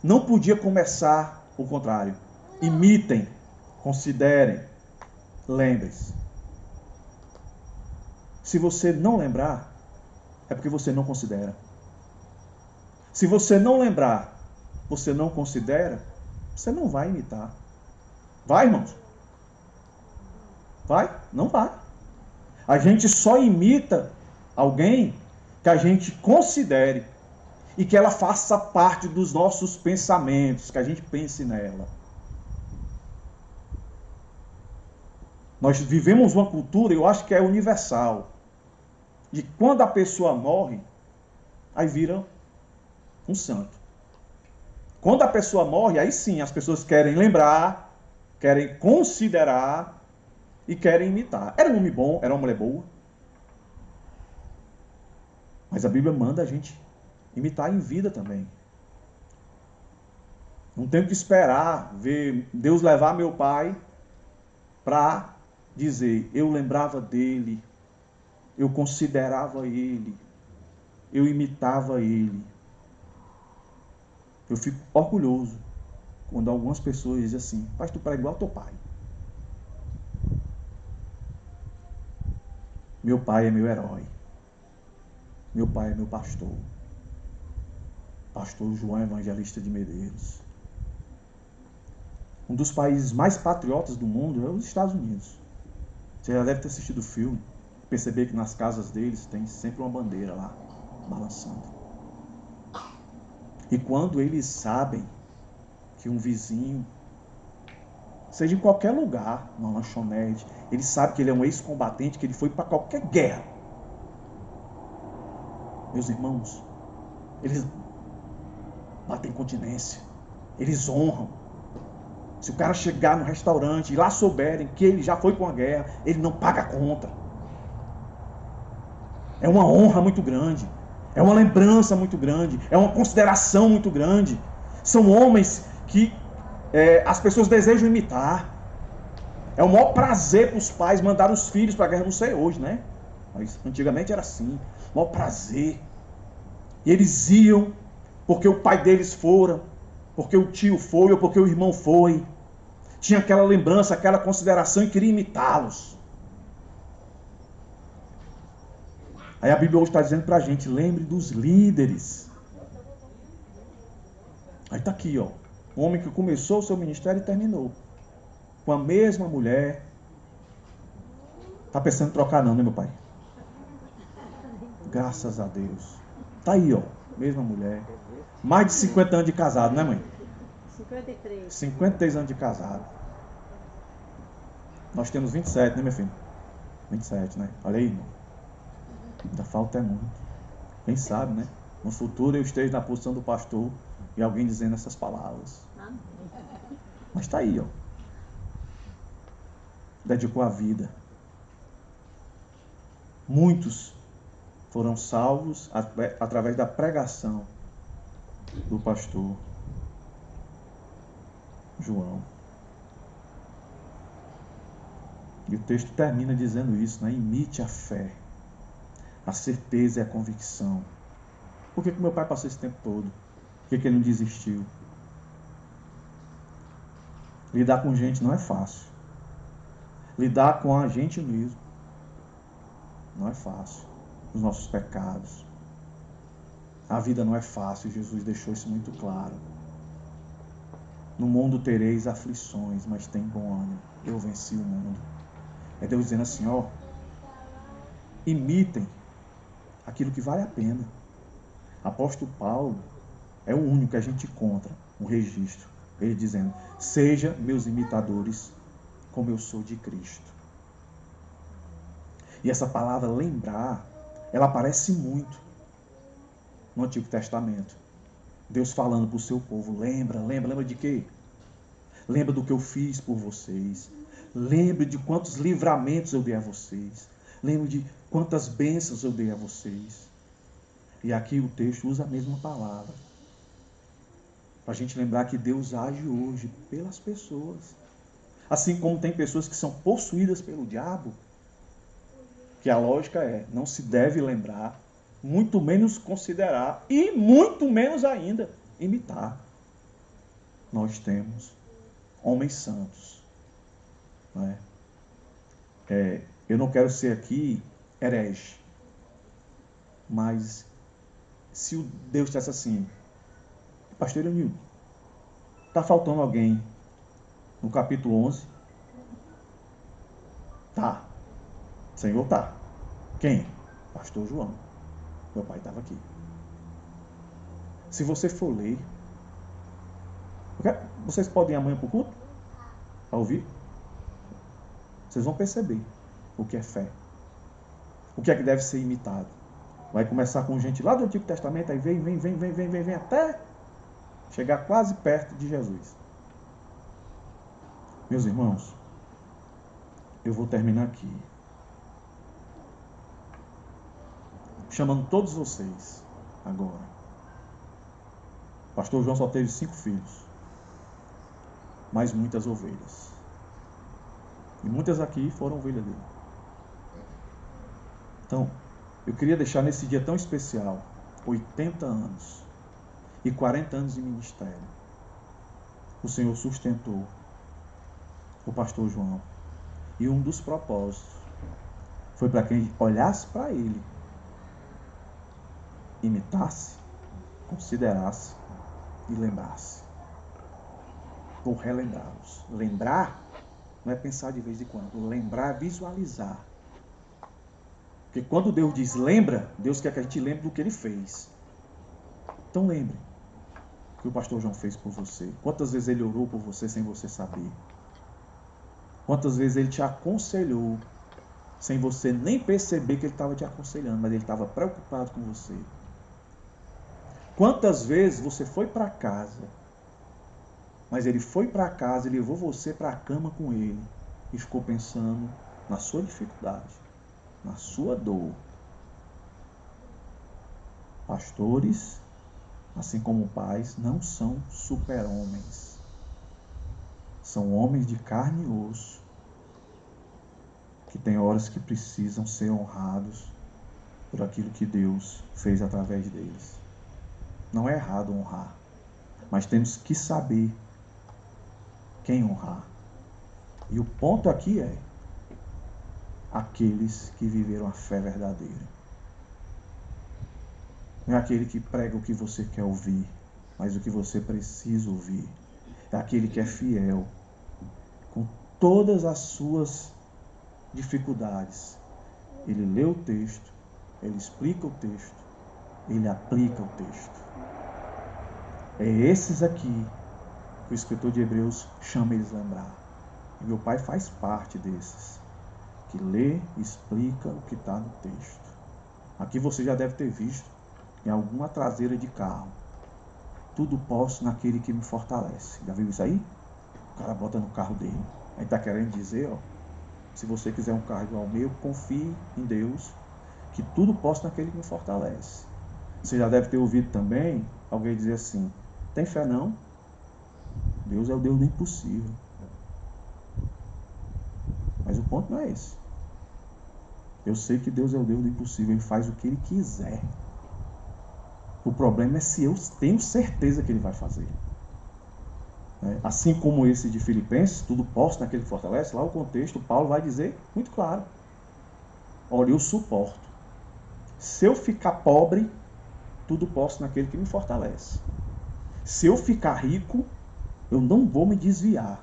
Não podia começar o contrário. Imitem, considerem, lembrem-se. Se você não lembrar, é porque você não considera. Se você não lembrar, você não considera, você não vai imitar. Vai, irmãos? Vai? Não vai. A gente só imita alguém que a gente considere e que ela faça parte dos nossos pensamentos, que a gente pense nela. Nós vivemos uma cultura, eu acho que é universal, de quando a pessoa morre, aí vira um santo. Quando a pessoa morre, aí sim, as pessoas querem lembrar, querem considerar e querem imitar. Era um homem bom, era uma mulher boa. Mas a Bíblia manda a gente imitar em vida também. Não tenho que esperar ver Deus levar meu pai para dizer, eu lembrava dele, eu considerava ele, eu imitava ele. Eu fico orgulhoso quando algumas pessoas dizem assim, mas tu prega igual teu pai. Meu pai é meu herói. Meu pai é meu pastor. Pastor João Evangelista de Medeiros. Um dos países mais patriotas do mundo é os Estados Unidos. Você já deve ter assistido o filme, perceber que nas casas deles tem sempre uma bandeira lá, balançando. E quando eles sabem que um vizinho, seja em qualquer lugar, numa lanchonete, ele sabe que ele é um ex-combatente, que ele foi para qualquer guerra. Meus irmãos, eles batem continência, eles honram. Se o cara chegar no restaurante e lá souberem que ele já foi para uma guerra, ele não paga a conta. É uma honra muito grande, é uma lembrança muito grande, é uma consideração muito grande. São homens que as pessoas desejam imitar. É o maior prazer para os pais mandar os filhos para a guerra. Não sei hoje, né? Mas antigamente era assim. O maior prazer. E eles iam porque o pai deles fora, porque o tio foi ou porque o irmão foi. Tinha aquela lembrança, aquela consideração e queria imitá-los. Aí a Bíblia hoje está dizendo para a gente, lembre dos líderes. Aí está aqui, ó. Um homem que começou o seu ministério e terminou. Com a mesma mulher. Está pensando em trocar não, né, meu pai? Graças a Deus. Está aí, ó. Mesma mulher. Mais de 50 anos de casado, né, mãe? 53. 53 anos de casado. Nós temos 27, né, meu filho? 27, né? Olha aí, irmão. Ainda falta é muito. Quem sabe, né? No futuro eu esteja na posição do pastor e alguém dizendo essas palavras. Mas está aí, ó. Dedicou a vida. Muitos foram salvos através da pregação do pastor João. E o texto termina dizendo isso, né? Imite a fé, a certeza e a convicção. Por que meu pai passou esse tempo todo? Por que ele não desistiu? Lidar com gente não é fácil. Lidar com a gente mesmo não é fácil. Os nossos pecados. A vida não é fácil, Jesus deixou isso muito claro. No mundo tereis aflições, mas tem bom ânimo. Eu venci o mundo. É Deus dizendo assim, ó. Imitem aquilo que vale a pena. Apóstolo Paulo é o único que a gente encontra um registro. Ele dizendo, seja meus imitadores, como eu sou de Cristo. E essa palavra lembrar, ela aparece muito no Antigo Testamento. Deus falando para o seu povo, lembra de quê? Lembra do que eu fiz por vocês. Lembre de quantos livramentos eu dei a vocês. Lembre de quantas bênçãos eu dei a vocês. E aqui o texto usa a mesma palavra. Para a gente lembrar que Deus age hoje pelas pessoas. Assim como tem pessoas que são possuídas pelo diabo, que a lógica é, não se deve lembrar, muito menos considerar e muito menos ainda imitar. Nós temos homens santos. Não é? Eu não quero ser aqui herege, mas se o Deus dissesse assim, pastor Eunildo, está faltando alguém no capítulo 11? Tá. Senhor, tá. Quem? Pastor João. Meu pai estava aqui. Se você for ler, vocês podem ir amanhã para o culto? Para ouvir? Vocês vão perceber o que é fé. O que é que deve ser imitado. Vai começar com gente lá do Antigo Testamento, aí vem, até chegar quase perto de Jesus. Meus irmãos, eu vou terminar aqui. Chamando todos vocês agora. O pastor João só teve 5 filhos. Mas muitas ovelhas. E muitas aqui foram ovelhas dele. Então, eu queria deixar nesse dia tão especial, 80 anos e 40 anos de ministério. O Senhor sustentou o pastor João. E um dos propósitos foi para quem olhasse para ele, imitasse, considerasse e lembrasse. Vou relembrá-los. Lembrar não é pensar de vez em quando. Lembrar é visualizar. Porque quando Deus diz lembra, Deus quer que a gente lembre do que Ele fez. Então lembre o que o pastor João fez por você. Quantas vezes ele orou por você sem você saber. Quantas vezes ele te aconselhou sem você nem perceber que ele estava te aconselhando, mas ele estava preocupado com você. Quantas vezes você foi para casa, mas ele foi para casa e levou você para a cama com ele e ficou pensando na sua dificuldade, na sua dor. Pastores, assim como pais, não são super-homens. São homens de carne e osso, que tem horas que precisam ser honrados por aquilo que Deus fez através deles. Não é errado honrar, mas temos que saber quem honrar. E o ponto aqui é aqueles que viveram a fé verdadeira. Não é aquele que prega o que você quer ouvir, Mas o que você precisa ouvir é aquele que é fiel, com todas as suas dificuldades. Ele lê o texto, ele explica o texto, ele aplica o texto. É esses aqui que o escritor de Hebreus chama eles a lembrar. E meu pai faz parte desses, que lê e explica o que está no texto. Aqui você já deve ter visto, em alguma traseira de carro, tudo posso naquele que me fortalece. Já viu isso aí? O cara bota no carro dele. Aí está querendo dizer, ó, se você quiser um carro igual ao meu, confie em Deus, que tudo posso naquele que me fortalece. Você já deve ter ouvido também alguém dizer assim, tem fé não? Deus é o Deus do impossível. Mas o ponto não é esse. Eu sei que Deus é o Deus do impossível, Ele faz o que Ele quiser. O problema é se eu tenho certeza que Ele vai fazer. Assim como esse de Filipenses, tudo posso naquele que fortalece, lá o contexto, Paulo vai dizer muito claro. Olha, eu suporto. Se eu ficar pobre, tudo posso naquele que me fortalece. Se eu ficar rico, eu não vou me desviar.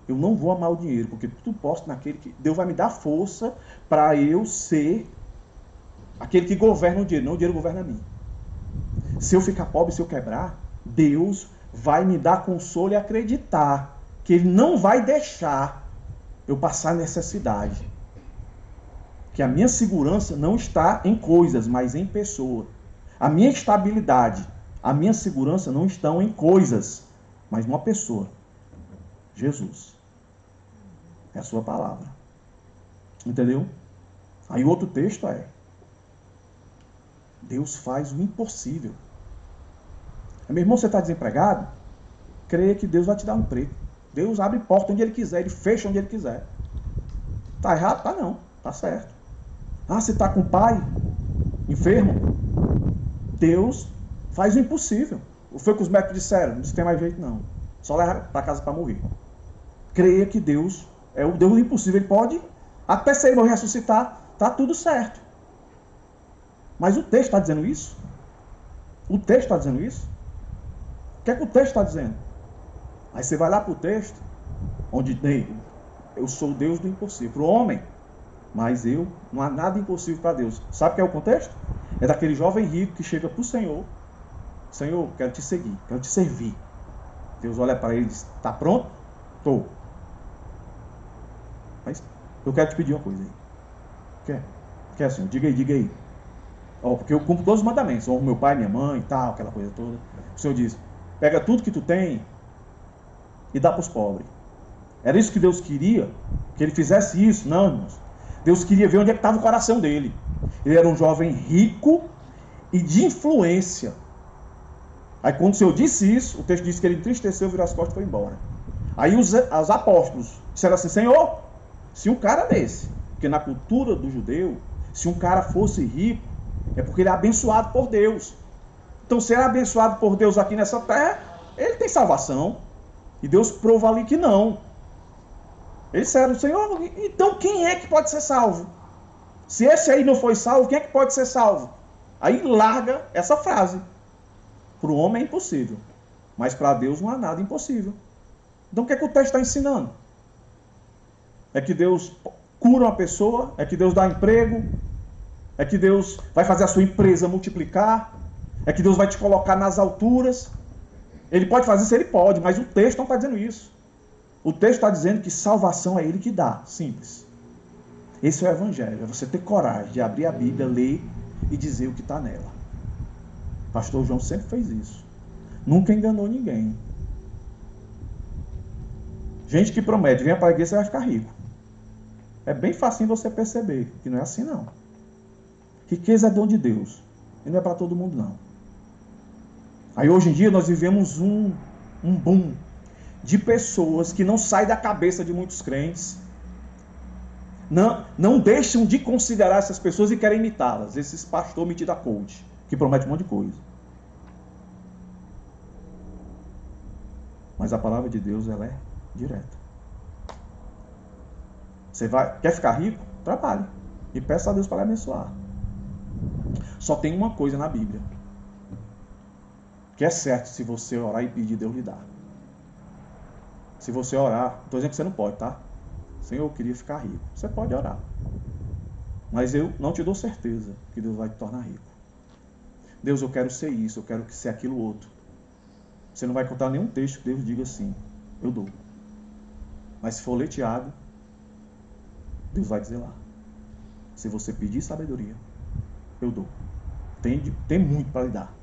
Eu não vou amar o dinheiro, porque tudo posso naquele que... Deus vai me dar força para eu ser aquele que governa o dinheiro, não o dinheiro governa a mim. Se eu ficar pobre, se eu quebrar, Deus vai me dar consolo e acreditar que Ele não vai deixar eu passar necessidade. Que a minha segurança não está em coisas, mas em pessoa. A minha estabilidade, a minha segurança não estão em coisas, mas numa pessoa. Jesus. É a sua palavra. Entendeu? Aí o outro texto é: Deus faz o impossível. Meu irmão, você está desempregado? Creia que Deus vai te dar um emprego. Deus abre porta onde Ele quiser, Ele fecha onde Ele quiser. Está errado? Tá não. Está certo. Ah, você está com o pai enfermo? Deus faz o impossível. Foi o que os médicos disseram. Não tem mais jeito não. Só leva para casa para morrer. Creia que Deus é o Deus do impossível. Ele pode, até se Ele morrer ressuscitar, está tudo certo. Mas o texto está dizendo isso? O texto está dizendo isso? O que é que o texto está dizendo? Aí você vai lá para o texto, onde tem, eu sou o Deus do impossível. Para o homem, mas não há nada impossível para Deus. Sabe o que é o contexto? É daquele jovem rico que chega para o Senhor. Senhor, quero te seguir, quero te servir. Deus olha para ele e diz, está pronto? Estou. Mas eu quero te pedir uma coisa aí. Quer, Senhor? Diga aí. Porque eu cumpro todos os mandamentos. Honro meu pai, minha mãe e tal, aquela coisa toda. O Senhor diz, pega tudo que tu tem e dá para os pobres. Era isso que Deus queria? Que ele fizesse isso? Não, irmãos. Deus queria ver onde é que estava o coração dele. Ele era um jovem rico e de influência. Aí quando o Senhor disse isso, o texto diz que ele entristeceu, virou as costas e foi embora. Aí os apóstolos disseram assim, Senhor, se um cara desse, porque na cultura do judeu, se um cara fosse rico, é porque ele é abençoado por Deus. Então, se ele é abençoado por Deus aqui nessa terra, ele tem salvação. E Deus provou ali que não. Eles disseram, Senhor, então quem é que pode ser salvo? Se esse aí não foi salvo, quem é que pode ser salvo? Aí larga essa frase. Para o homem é impossível, mas para Deus não há nada impossível. Então o que é que o texto está ensinando? É que Deus cura uma pessoa, é que Deus dá emprego, é que Deus vai fazer a sua empresa multiplicar, é que Deus vai te colocar nas alturas. Ele pode fazer isso, ele pode, mas o texto não está dizendo isso. O texto está dizendo que salvação é Ele que dá, simples. Esse é o Evangelho, é você ter coragem de abrir a Bíblia, ler e dizer o que está nela. O pastor João sempre fez isso. Nunca enganou ninguém. Gente que promete, venha para a igreja, você vai ficar rico. É bem fácil você perceber que não é assim não. Riqueza é dom de Deus. E não é para todo mundo não. Aí hoje em dia nós vivemos um boom de pessoas que não saem da cabeça de muitos crentes. Não deixam de considerar essas pessoas e querem imitá-las. Esses pastor metido a coach, que promete um monte de coisa. Mas a palavra de Deus, ela é direta. Você quer ficar rico? Trabalhe. E peça a Deus para abençoar. Só tem uma coisa na Bíblia Que é certo, se você orar e pedir, Deus lhe dá. Se você orar, não estou dizendo que você não pode, tá? Senhor, eu queria ficar rico. Você pode orar. Mas eu não te dou certeza que Deus vai te tornar rico. Deus, eu quero ser isso, eu quero ser aquilo outro. Você não vai contar nenhum texto que Deus diga assim, eu dou. Mas se for ler Tiago, Deus vai dizer lá. Se você pedir sabedoria, eu dou. Tem muito para lhe dar.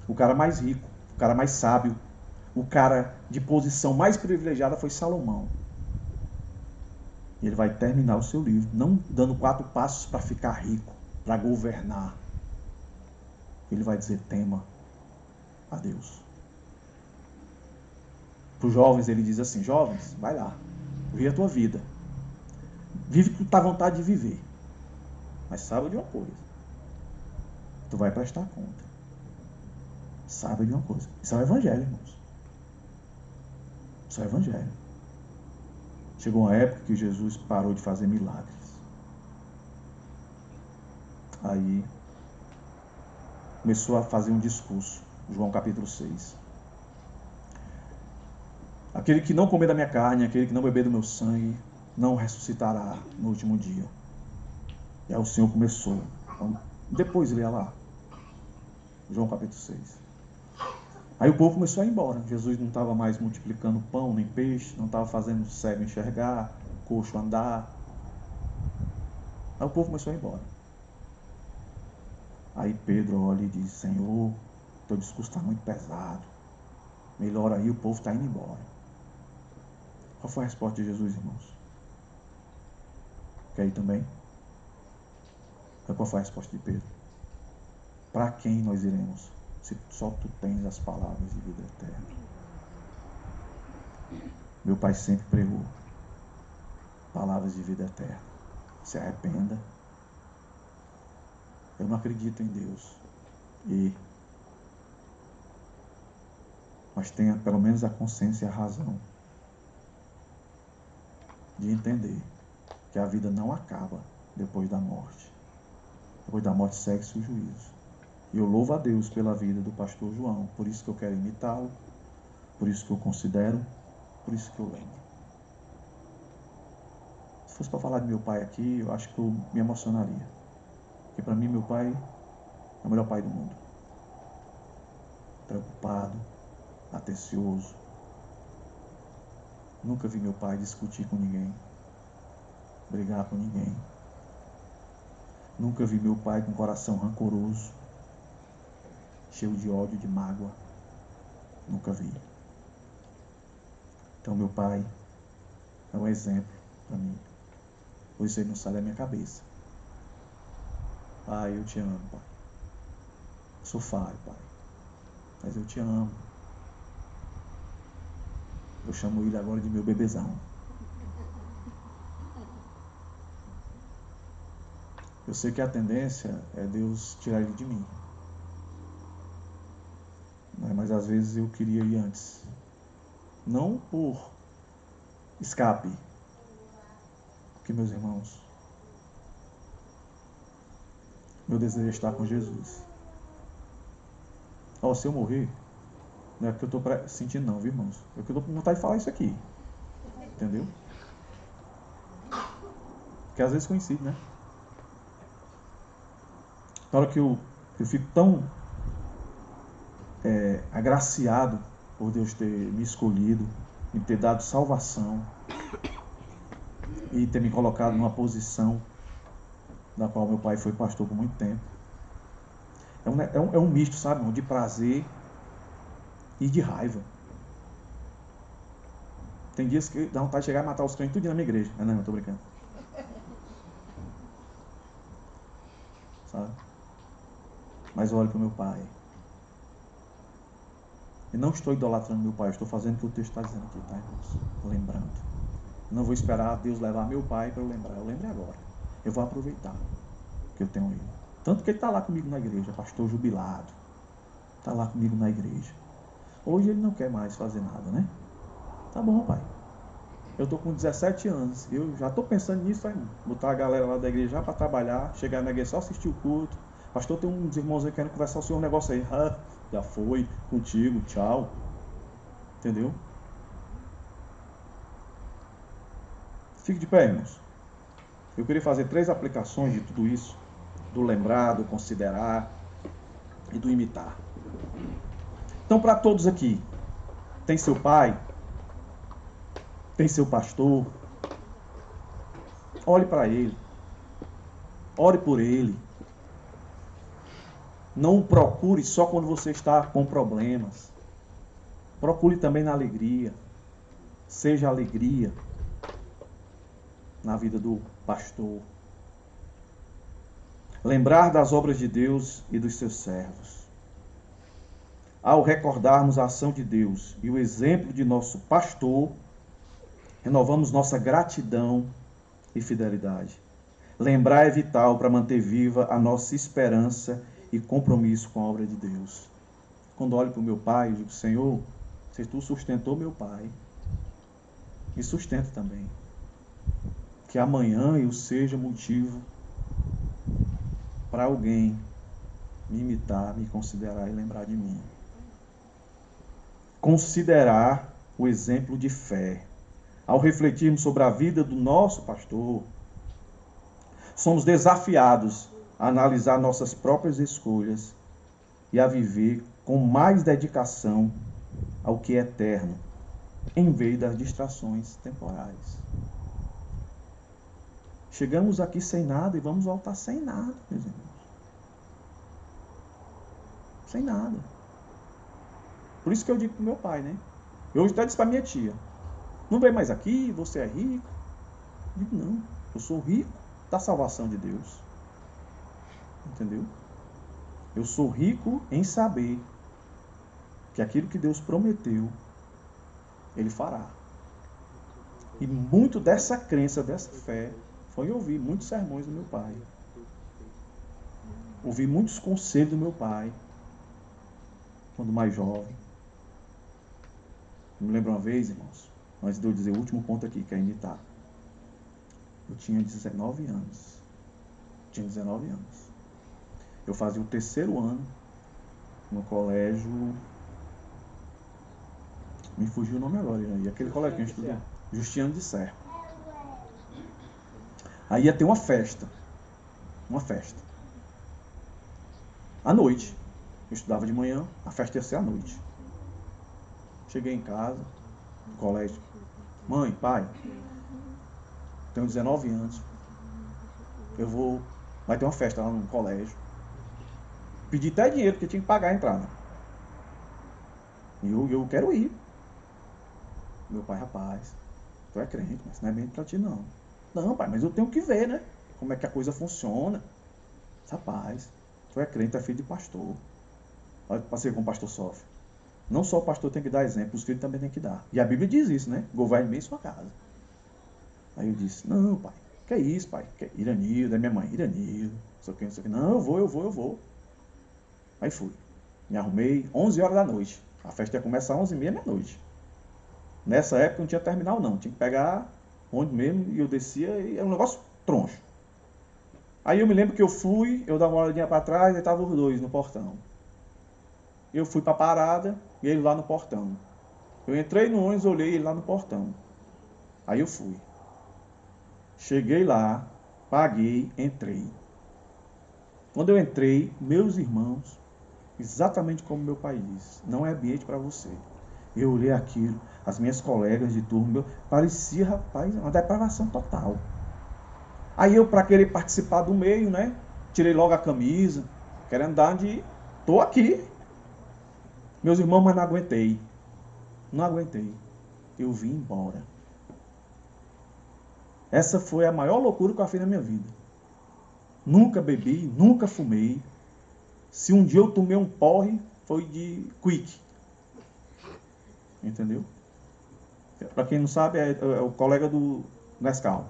O cara mais rico, o cara mais sábio, o cara de posição mais privilegiada foi Salomão. E ele vai terminar o seu livro, não dando 4 passos para ficar rico, para governar. Ele vai dizer, tema a Deus. Para os jovens ele diz assim, jovens, vai lá, vive a tua vida. Vive o que tu tá à vontade de viver. Mas saiba de uma coisa, tu vai prestar conta. Saiba de uma coisa, isso é o evangelho, irmãos. Isso é o evangelho. Chegou uma época que Jesus parou de fazer milagres. Aí começou a fazer um discurso, João capítulo 6. Aquele que não comer da minha carne, aquele que não beber do meu sangue, não ressuscitará no último dia. E aí o Senhor começou. Depois leia lá. João capítulo 6. Aí o povo começou a ir embora. Jesus não estava mais multiplicando pão nem peixe, não estava fazendo cego enxergar, coxo andar. Aí o povo começou a ir embora. Aí Pedro olha e diz, Senhor, teu discurso está muito pesado. Melhor aí, o povo está indo embora. Qual foi a resposta de Jesus, irmãos? Quer ir também? Qual foi a resposta de Pedro? Para quem nós iremos, se só tu tens as palavras de vida eterna? Meu pai sempre pregou palavras de vida eterna. Se arrependa. Eu não acredito em Deus. Mas tenha pelo menos a consciência e a razão de entender que a vida não acaba depois da morte. Depois da morte segue-se o juízo. E eu louvo a Deus pela vida do pastor João. Por isso que eu quero imitá-lo. Por isso que eu considero. Por isso que eu lembro. Se fosse para falar de meu pai aqui, eu acho que eu me emocionaria. Porque para mim meu pai é o melhor pai do mundo. Preocupado, atencioso. Nunca vi meu pai discutir com ninguém. Brigar com ninguém. Nunca vi meu pai com coração rancoroso, cheio de ódio, de mágoa. Nunca vi. Então meu pai é um exemplo para mim. Pois ele não sai da minha cabeça. Pai, eu te amo, pai. Sou falho, pai. Mas eu te amo. Eu chamo ele agora de meu bebezão. Eu sei que a tendência é Deus tirar ele de mim. Mas às vezes eu queria ir antes. Não por escape. Porque, meus irmãos, meu desejo é estar com Jesus. Se eu morrer, não é porque eu estou sentindo não, viu, irmãos? É porque eu estou com vontade de falar isso aqui. Entendeu? Porque às vezes coincide, né? Na hora que eu fico tão agraciado por Deus ter me escolhido, me ter dado salvação e ter me colocado numa posição da qual meu pai foi pastor por muito tempo. É um misto, sabe, irmão, de prazer e de raiva. Tem dias que dá vontade de chegar e matar os crentes tudo na minha igreja. Não, eu tô brincando. Sabe? Mas eu olho para o meu pai. E não estou idolatrando meu pai, eu estou fazendo o que o texto está dizendo aqui, tá, irmãos? Lembrando. Eu não vou esperar Deus levar meu pai para eu lembrar. Eu lembro agora. Eu vou aproveitar que eu tenho ele. Tanto que ele está lá comigo na igreja, pastor jubilado. Está lá comigo na igreja. Hoje ele não quer mais fazer nada, né? Tá bom, pai. Eu estou com 17 anos. Eu já estou pensando nisso aí. Botar a galera lá da igreja já para trabalhar. Chegar na igreja só assistir o culto. Pastor, tem uns irmãos aí querendo conversar o senhor um negócio aí. Já foi contigo, tchau. Entendeu? Fique de pé, irmãos. Eu queria fazer 3 aplicações de tudo isso. Do lembrar, do considerar e do imitar. Então, para todos aqui, tem seu pai, tem seu pastor, olhe para ele, ore por ele. Não o procure só quando você está com problemas. Procure também na alegria. Seja alegria na vida do pastor. Lembrar das obras de Deus e dos seus servos. Ao recordarmos a ação de Deus e o exemplo de nosso pastor, renovamos nossa gratidão e fidelidade. Lembrar é vital para manter viva a nossa esperança e compromisso com a obra de Deus. Quando olho para o meu pai, eu digo, Senhor, se tu sustentou meu pai, me sustenta também. Que amanhã eu seja motivo para alguém me imitar, me considerar e lembrar de mim. Considerar o exemplo de fé. Ao refletirmos sobre a vida do nosso pastor, somos desafiados a analisar nossas próprias escolhas e a viver com mais dedicação ao que é eterno, em vez das distrações temporais. Chegamos aqui sem nada e vamos voltar sem nada, meus irmãos. Sem nada. Por isso que eu digo para o meu pai, né? Eu hoje até disse para minha tia, não vem mais aqui, você é rico. Eu digo, não, eu sou rico da salvação de Deus. Entendeu? Eu sou rico em saber que aquilo que Deus prometeu, Ele fará. E muito dessa crença, dessa fé, foi ouvir muitos sermões do meu pai. Ouvi muitos conselhos do meu pai, quando mais jovem. Eu me lembro uma vez, irmãos, antes de eu dizer o último ponto aqui, que é imitar. Eu tinha 19 anos. Eu fazia o 3º ano no colégio. Me fugiu o nome agora, e aquele colégio que a gente estudou? Justiano de Serra. Aí ia ter uma festa. À noite. Eu estudava de manhã, a festa ia ser à noite. Cheguei em casa, no colégio. Mãe, pai, tenho 19 anos. Vai ter uma festa lá no colégio. Pedi até dinheiro, porque tinha que pagar a entrada. E eu quero ir. Meu pai, rapaz, tu é crente, mas não é bem pra ti não. Não, pai, mas eu tenho que ver, né? Como é que a coisa funciona. Rapaz, tu é crente, tu é filho de pastor. Olha, passei como o pastor sofre. Não só o pastor tem que dar exemplo, os filhos também tem que dar. E a Bíblia diz isso, né? Governe bem sua casa. Aí eu disse, não, pai, que é isso, pai? Iranildo, é minha mãe, Iranildo, não sei o que. Não, eu vou. Aí fui. Me arrumei, 11 horas da noite. A festa ia começar às 11h30, meia-noite. Nessa época não tinha terminal não, tinha que pegar onde mesmo, e eu descia, e era um negócio troncho. Aí eu me lembro que eu fui, eu dava uma olhadinha para trás, e estavam os dois no portão. Eu fui para a parada, e ele lá no portão. Eu entrei no ônibus, olhei ele lá no portão. Aí eu fui. Cheguei lá, paguei, entrei. Quando eu entrei, meus irmãos, exatamente como meu pai disse, não é ambiente para você. Eu olhei aquilo, as minhas colegas de turma, parecia, rapaz, uma depravação total. Aí eu, para querer participar do meio, né, tirei logo a camisa, querendo dar de, tô aqui. Meus irmãos, mas não aguentei. Eu vim embora. Essa foi a maior loucura que eu fiz na minha vida. Nunca bebi, nunca fumei. Se um dia eu tomei um porre, foi de quick. Entendeu? Para quem não sabe, é o colega do Nescau.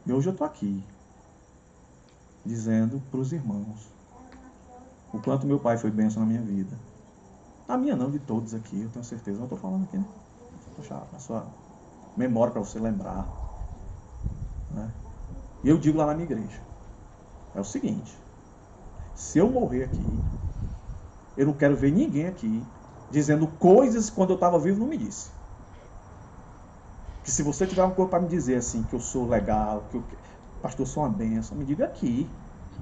E hoje eu estou aqui, dizendo para os irmãos o quanto meu pai foi bênção na minha vida. A minha não, de todos aqui, eu tenho certeza. Eu estou falando aqui, né? Na sua memória para você lembrar. Né? E eu digo lá na minha igreja. É o seguinte. se eu morrer aqui, eu não quero ver ninguém aqui dizendo coisas que quando eu estava vivo não me disse. Que se você tiver uma coisa para me dizer assim, que eu sou legal, que eu, pastor, eu sou uma bênção, me diga aqui.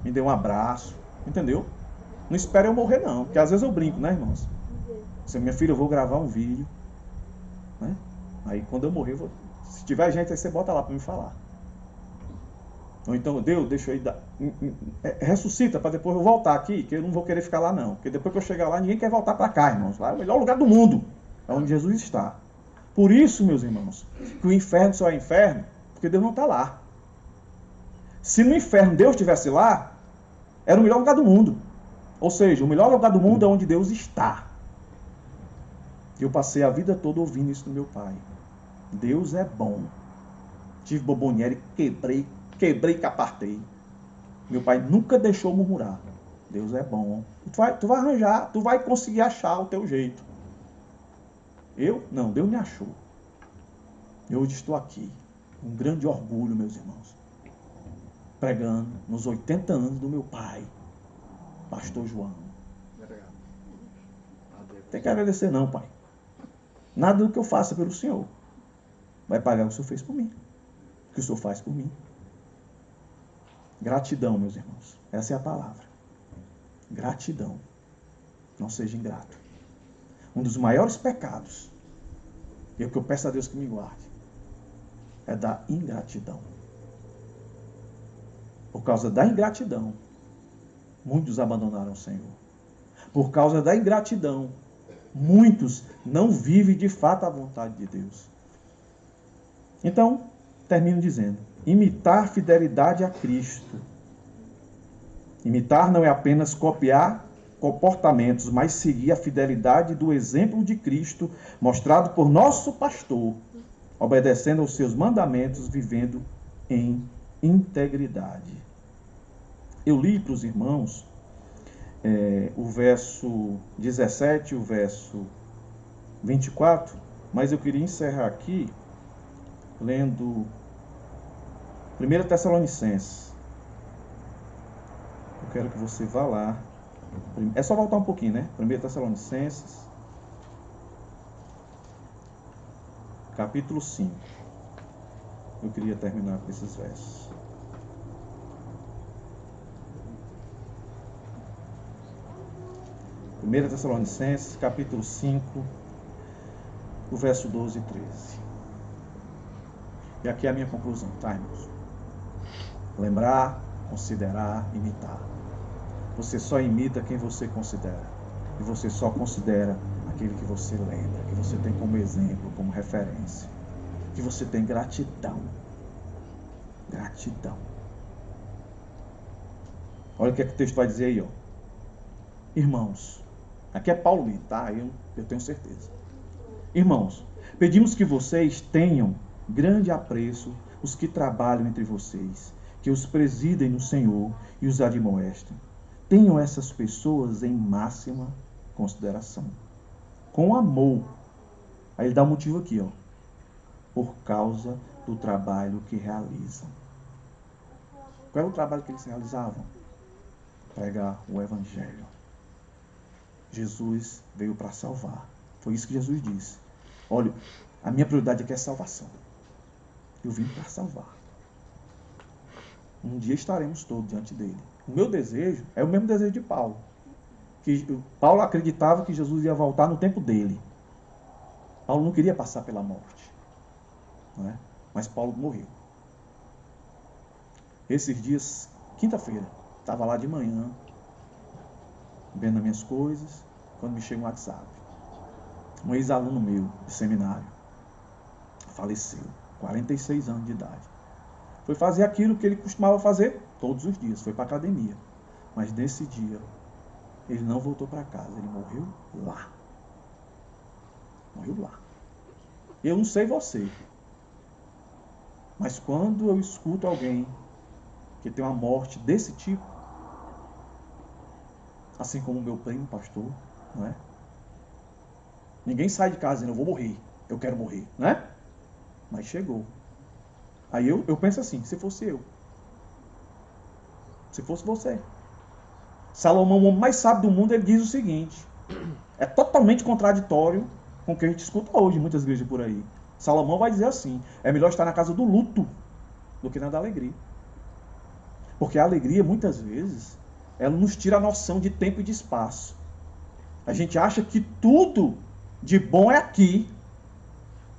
Me dê um abraço, entendeu? Não espere eu morrer não, porque às vezes eu brinco, né, irmãos? Se minha filha, eu vou gravar um vídeo, né? Aí quando eu morrer, se tiver gente, aí você bota lá para me falar. Ou então, Deus, deixa eu ir, ressuscita para depois eu voltar aqui, que eu não vou querer ficar lá não. Porque depois que eu chegar lá, ninguém quer voltar para cá, irmãos. Lá é o melhor lugar do mundo, é onde Jesus está. Por isso, meus irmãos, que o inferno só é inferno, porque Deus não está lá. Se no inferno Deus estivesse lá, era o melhor lugar do mundo. Ou seja, o melhor lugar do mundo é onde Deus está. Eu passei a vida toda ouvindo isso do meu pai. Deus é bom. Tive bomboniere, quebrei e capartei. Meu pai nunca deixou murmurar. Deus é bom. Tu vai arranjar, tu vai conseguir achar o teu jeito. Eu? Não, Deus me achou. Eu hoje estou aqui. Um grande orgulho, meus irmãos. Pregando nos 80 anos do meu pai, pastor João. Tem que agradecer não, pai. Nada do que eu faça pelo Senhor vai pagar o que o Senhor fez por mim. O que o Senhor faz por mim. Gratidão, meus irmãos. Essa é a palavra. Gratidão. Não seja ingrato. Um dos maiores pecados, e é o que eu peço a Deus que me guarde, é da ingratidão. Por causa da ingratidão, muitos abandonaram o Senhor. Por causa da ingratidão, muitos não vivem de fato a vontade de Deus. Então, termino dizendo, imitar fidelidade a Cristo. Imitar não é apenas copiar comportamentos, mas seguir a fidelidade do exemplo de Cristo, mostrado por nosso pastor, obedecendo aos seus mandamentos, vivendo em integridade. Eu li para os irmãos o verso 17 e o verso 24, mas eu queria encerrar aqui lendo 1 Tessalonicenses. Eu quero que você vá lá. É só voltar um pouquinho, né? 1 Tessalonicenses, capítulo 5. Eu queria terminar com esses versos. Primeira Tessalonicenses, capítulo 5, o verso 12 e 13. E aqui é a minha conclusão, tá, irmãos? Lembrar, considerar, imitar. Você só imita quem você considera. E você só considera aquele que você lembra, que você tem como exemplo, como referência. Que você tem gratidão. Gratidão. Olha o que é que o texto vai dizer aí, ó. Irmãos, aqui é Paulo Lito, tá? Eu tenho certeza. Irmãos, pedimos que vocês tenham grande apreço os que trabalham entre vocês, que os presidem no Senhor e os admoestem. Tenham essas pessoas em máxima consideração. Com amor. Aí ele dá um motivo aqui, ó. Por causa do trabalho que realizam. Qual era o trabalho que eles realizavam? Pregar o Evangelho. Jesus veio para salvar. Foi isso que Jesus disse. Olha, a minha prioridade aqui é salvação. Eu vim para salvar. Um dia estaremos todos diante dele. O meu desejo é o mesmo desejo de Paulo. Que Paulo acreditava que Jesus ia voltar no tempo dele. Paulo não queria passar pela morte. Não é? Mas Paulo morreu. Esses dias, quinta-feira, estava lá de manhã, vendo as minhas coisas, quando me chega um WhatsApp. Um ex-aluno meu de seminário faleceu, 46 anos de idade. Foi fazer aquilo que ele costumava fazer todos os dias, foi para a academia. Mas nesse dia, ele não voltou para casa, ele morreu lá. Morreu lá. Eu não sei você, mas quando eu escuto alguém que tem uma morte desse tipo, assim como o meu primo, pastor, não é? Ninguém sai de casa dizendo, eu vou morrer, eu quero morrer, não é? Mas chegou. Aí eu penso assim, se fosse eu, se fosse você, Salomão, o homem mais sábio do mundo, ele diz o seguinte: é totalmente contraditório com o que a gente escuta hoje em muitas igrejas por aí. Salomão vai dizer assim: é melhor estar na casa do luto do que na da alegria. Porque a alegria, muitas vezes, ela nos tira a noção de tempo e de espaço. A gente acha que tudo de bom é aqui.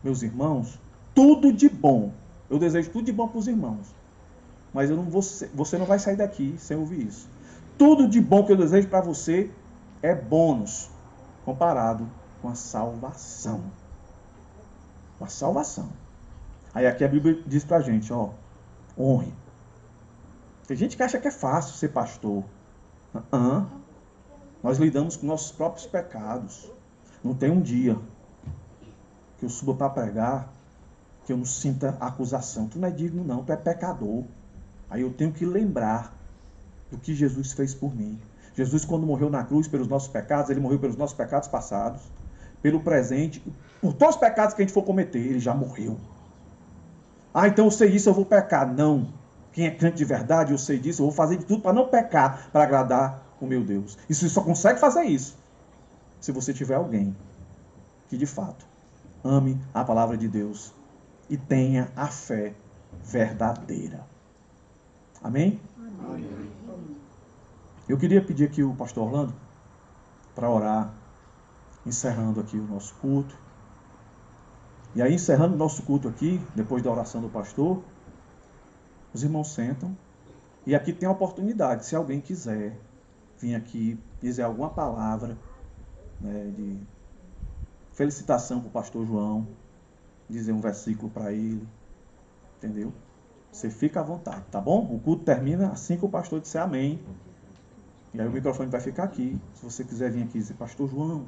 Meus irmãos, tudo de bom. Eu desejo tudo de bom para os irmãos. Mas eu não vou, você não vai sair daqui sem ouvir isso. Tudo de bom que eu desejo para você é bônus comparado com a salvação. Com a salvação. Aí aqui a Bíblia diz pra gente, ó, honre. Tem gente que acha que é fácil ser pastor. Nós lidamos com nossos próprios pecados. Não tem um dia que eu suba para pregar que eu não sinta acusação. Tu não é digno não, tu é pecador. Aí eu tenho que lembrar do que Jesus fez por mim. Jesus, quando morreu na cruz pelos nossos pecados, ele morreu pelos nossos pecados passados, pelo presente, por todos os pecados que a gente for cometer, ele já morreu. Então eu sei disso, eu vou pecar. Não. Quem é crente de verdade, eu sei disso, eu vou fazer de tudo para não pecar, para agradar o meu Deus. E você só consegue fazer isso se você tiver alguém que de fato ame a palavra de Deus e tenha a fé verdadeira. Amém? Amém. Eu queria pedir aqui o pastor Orlando para orar, encerrando aqui o nosso culto. E aí, encerrando o nosso culto aqui, depois da oração do pastor, os irmãos sentam. E aqui tem a oportunidade, se alguém quiser vir aqui dizer alguma palavra, né, de felicitação para o pastor João, dizer um versículo para ele, entendeu? Você fica à vontade, tá bom? O culto termina assim que o pastor disser amém. E aí o microfone vai ficar aqui. Se você quiser vir aqui e dizer, pastor João,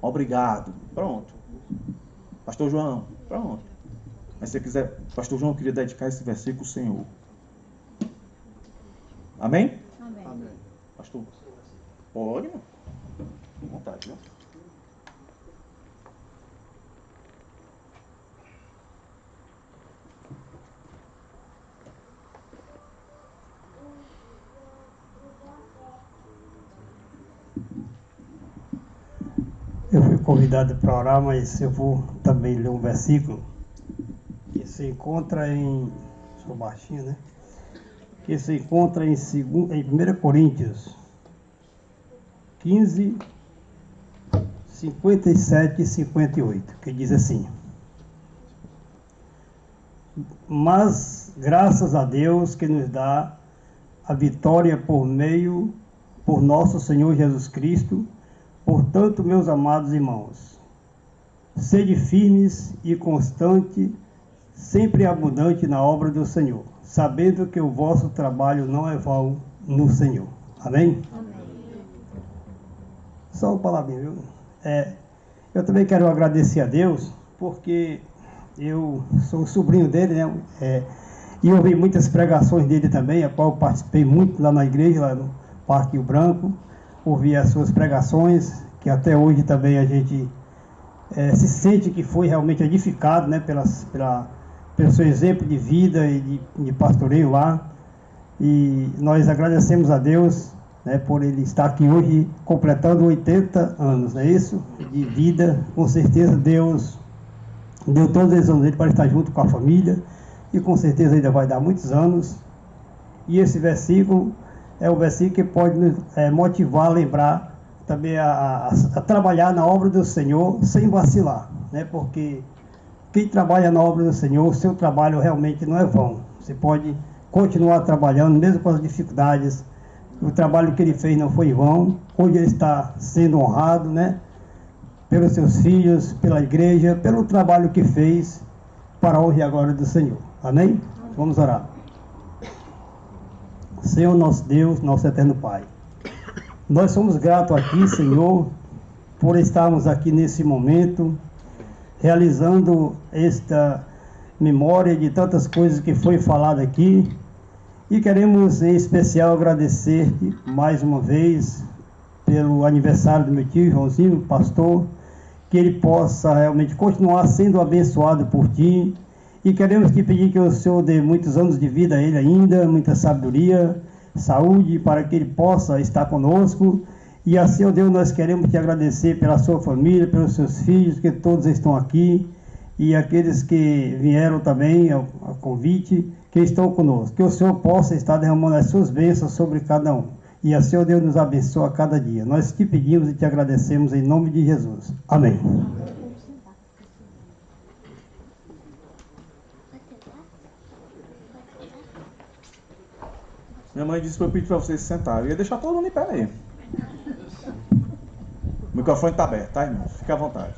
obrigado. Pronto. Pastor João, pronto. Mas se você quiser, pastor João, eu queria dedicar esse versículo ao Senhor. Amém? Amém. Pastor, pode, mano. Com vontade, né? Eu fui convidado para orar, mas eu vou também ler um versículo que se encontra em... Sou baixinho, né? Que se encontra em 1 Coríntios 15, 57 e 58, que diz assim: mas graças a Deus que nos dá a vitória por nosso Senhor Jesus Cristo. Portanto, meus amados irmãos, sede firmes e constante, sempre abundante na obra do Senhor, sabendo que o vosso trabalho não é vão no Senhor. Amém? Amém. Só uma palavrinha, viu? Eu também quero agradecer a Deus, porque eu sou sobrinho dele, né? E eu ouvi muitas pregações dele também, a qual eu participei muito lá na igreja, lá no Parque Rio Branco. Ouvi as suas pregações, que até hoje também a gente se sente que foi realmente edificado, né, pelo seu exemplo de vida e de pastoreio lá. E nós agradecemos a Deus, né, por ele estar aqui hoje completando 80 anos, não é isso? De vida. Com certeza Deus deu todos os anos dele para estar junto com a família, e com certeza ainda vai dar muitos anos. E esse versículo é o versículo que pode nos motivar a lembrar também a trabalhar na obra do Senhor sem vacilar, né? Porque quem trabalha na obra do Senhor, o seu trabalho realmente não é vão. Você pode continuar trabalhando, mesmo com as dificuldades. O trabalho que ele fez não foi em vão. Hoje ele está sendo honrado, né? Pelos seus filhos, pela igreja, pelo trabalho que fez para a honra e a glória do Senhor. Amém? Vamos orar. Senhor nosso Deus, nosso eterno Pai, nós somos gratos aqui, Senhor, por estarmos aqui nesse momento, realizando esta memória de tantas coisas que foi falado aqui, e queremos em especial agradecer-te mais uma vez pelo aniversário do meu tio Joãozinho, pastor, que ele possa realmente continuar sendo abençoado por ti. E queremos te pedir que o Senhor dê muitos anos de vida a ele ainda, muita sabedoria, saúde, para que ele possa estar conosco. E assim, ó Deus, nós queremos te agradecer pela sua família, pelos seus filhos, que todos estão aqui, e aqueles que vieram também ao convite, que estão conosco. Que o Senhor possa estar derramando as suas bênçãos sobre cada um. E assim, ó Deus, nos abençoa a cada dia. Nós te pedimos e te agradecemos em nome de Jesus. Amém. Minha mãe disse para eu pedir para vocês se sentarem. Eu ia deixar todo mundo em pé aí. O microfone está aberto, tá, irmão? Fique à vontade.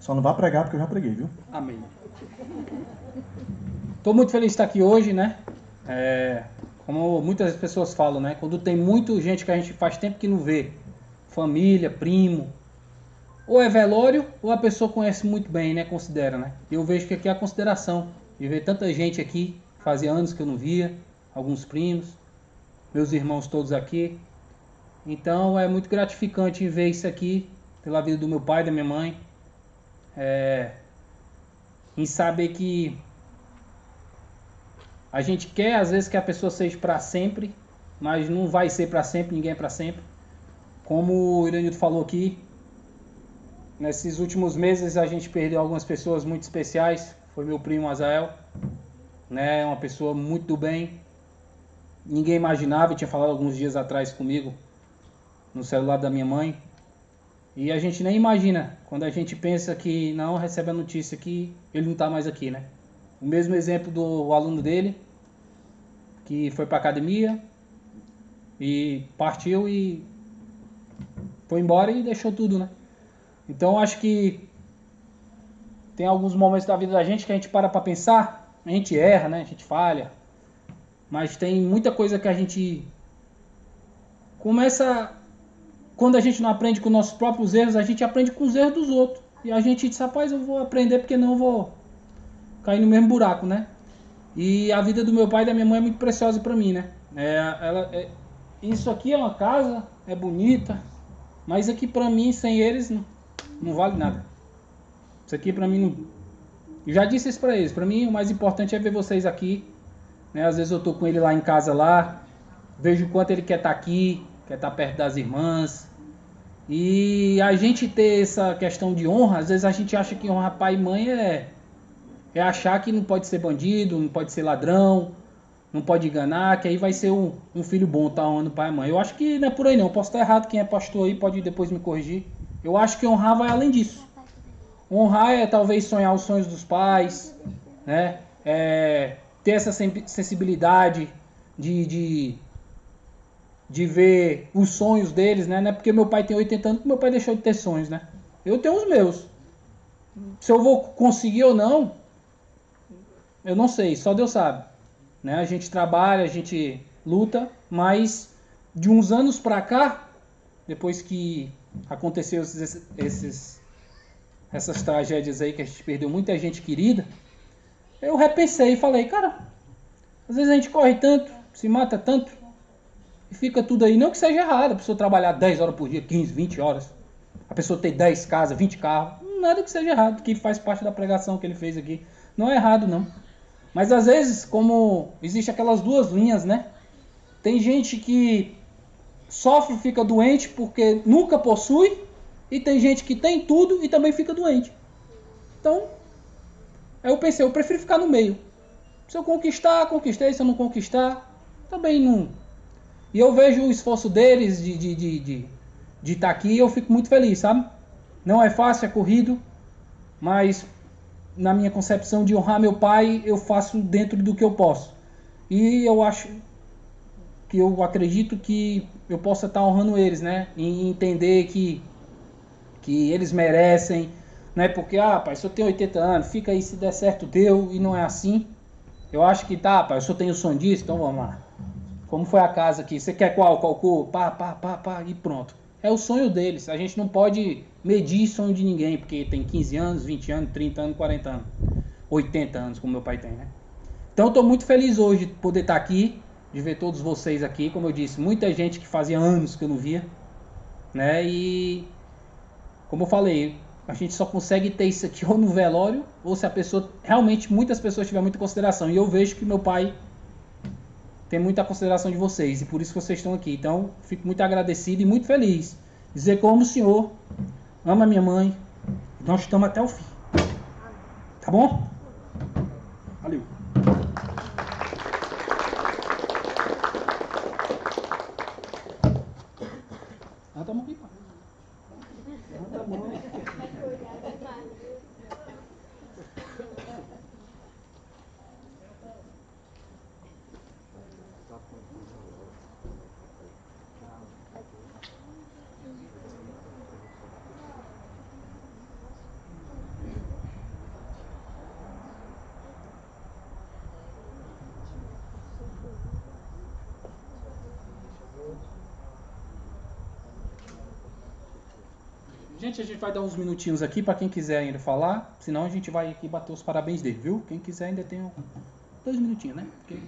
Só não vá pregar porque eu já preguei, viu? Amém. Estou muito feliz de estar aqui hoje, né? Como muitas pessoas falam, né? Quando tem muita gente que a gente faz tempo que não vê, família, primo, ou é velório ou a pessoa conhece muito bem, né? Considera, né? Eu vejo que aqui é a consideração de ver tanta gente aqui, fazia anos que eu não via, alguns primos, meus irmãos todos aqui. Então é muito gratificante ver isso aqui pela vida do meu pai, da minha mãe. Em saber que a gente quer às vezes que a pessoa seja para sempre, mas não vai ser para sempre, ninguém é para sempre. Como o Iranildo falou aqui, nesses últimos meses a gente perdeu algumas pessoas muito especiais. Foi meu primo Azael, né? Uma pessoa muito do bem. Ninguém imaginava, tinha falado alguns dias atrás comigo no celular da minha mãe. E a gente nem imagina, quando a gente pensa que não recebe a notícia que ele não está mais aqui, né? O mesmo exemplo do aluno dele, que foi para a academia e partiu e foi embora e deixou tudo, né? Então acho que tem alguns momentos da vida da gente que a gente para pensar, a gente erra, né? A gente falha, mas tem muita coisa que a gente começa. Quando a gente não aprende com nossos próprios erros, a gente aprende com os erros dos outros. E a gente diz, rapaz, eu vou aprender porque não vou cair no mesmo buraco, né? E a vida do meu pai e da minha mãe é muito preciosa para mim, né? Isso aqui é uma casa, é bonita, mas aqui para mim, sem eles, não vale nada. Isso aqui para mim não... Eu já disse isso para eles, para mim o mais importante é ver vocês aqui, né? Às vezes eu tô com ele lá em casa, lá, vejo o quanto ele quer estar aqui, quer estar perto das irmãs. E a gente ter essa questão de honra, às vezes a gente acha que honrar pai e mãe é achar que não pode ser bandido, não pode ser ladrão, não pode enganar, que aí vai ser um filho bom, tá honrando pai e mãe. Eu acho que não é por aí não, eu posso estar errado, quem é pastor aí pode depois me corrigir. Eu acho que honrar vai além disso. Honrar é talvez sonhar os sonhos dos pais, né? Ter essa sensibilidade de ver os sonhos deles, né? Não é porque meu pai tem 80 anos que meu pai deixou de ter sonhos, né? Eu tenho os meus. Se eu vou conseguir ou não, eu não sei, só Deus sabe, né? A gente trabalha, a gente luta, mas de uns anos pra cá, depois que aconteceu essas tragédias aí que a gente perdeu muita gente querida, eu repensei e falei, cara, às vezes a gente corre tanto, se mata tanto, e fica tudo aí, não que seja errado, a pessoa trabalhar 10 horas por dia, 15, 20 horas, a pessoa ter 10 casas, 20 carros, nada que seja errado, que faz parte da pregação que ele fez aqui, não é errado não. Mas às vezes, como existe aquelas duas linhas, né? Tem gente que sofre, fica doente porque nunca possui, e tem gente que tem tudo e também fica doente. Então, eu pensei, eu prefiro ficar no meio. Se eu conquistar, conquistei, se eu não conquistar, também não. E eu vejo o esforço deles de estar aqui e eu fico muito feliz, sabe? Não é fácil, é corrido, mas na minha concepção de honrar meu pai, eu faço dentro do que eu posso. E eu acredito que eu possa estar honrando eles, né? E entender que eles merecem, não é porque, pai, se eu tenho 80 anos, fica aí, se der certo deu, e não é assim. Eu acho que tá, pai, se eu tenho sonho disso, então vamos lá. Como foi a casa aqui? Você quer qual cor? Pá, e pronto. É o sonho deles. A gente não pode medir sonho de ninguém, porque tem 15 anos, 20 anos, 30 anos, 40 anos, 80 anos, como meu pai tem, né? Então eu estou muito feliz hoje de poder estar aqui, de ver todos vocês aqui. Como eu disse, muita gente que fazia anos que eu não via. né? E como eu falei, a gente só consegue ter isso aqui ou no velório, ou se a pessoa, realmente muitas pessoas tiverem muita consideração. E eu vejo que meu pai tem muita consideração de vocês, e por isso que vocês estão aqui. Então, fico muito agradecido e muito feliz. Dizer como o senhor ama minha mãe, nós estamos até o fim. Tá bom? Valeu. Ah, tá bom, pipa. Ah, tá bom. Gente, a gente vai dar uns minutinhos aqui para quem quiser ainda falar, senão a gente vai aqui bater os parabéns dele, viu? Quem quiser ainda tem 2 minutinhos, né? Porque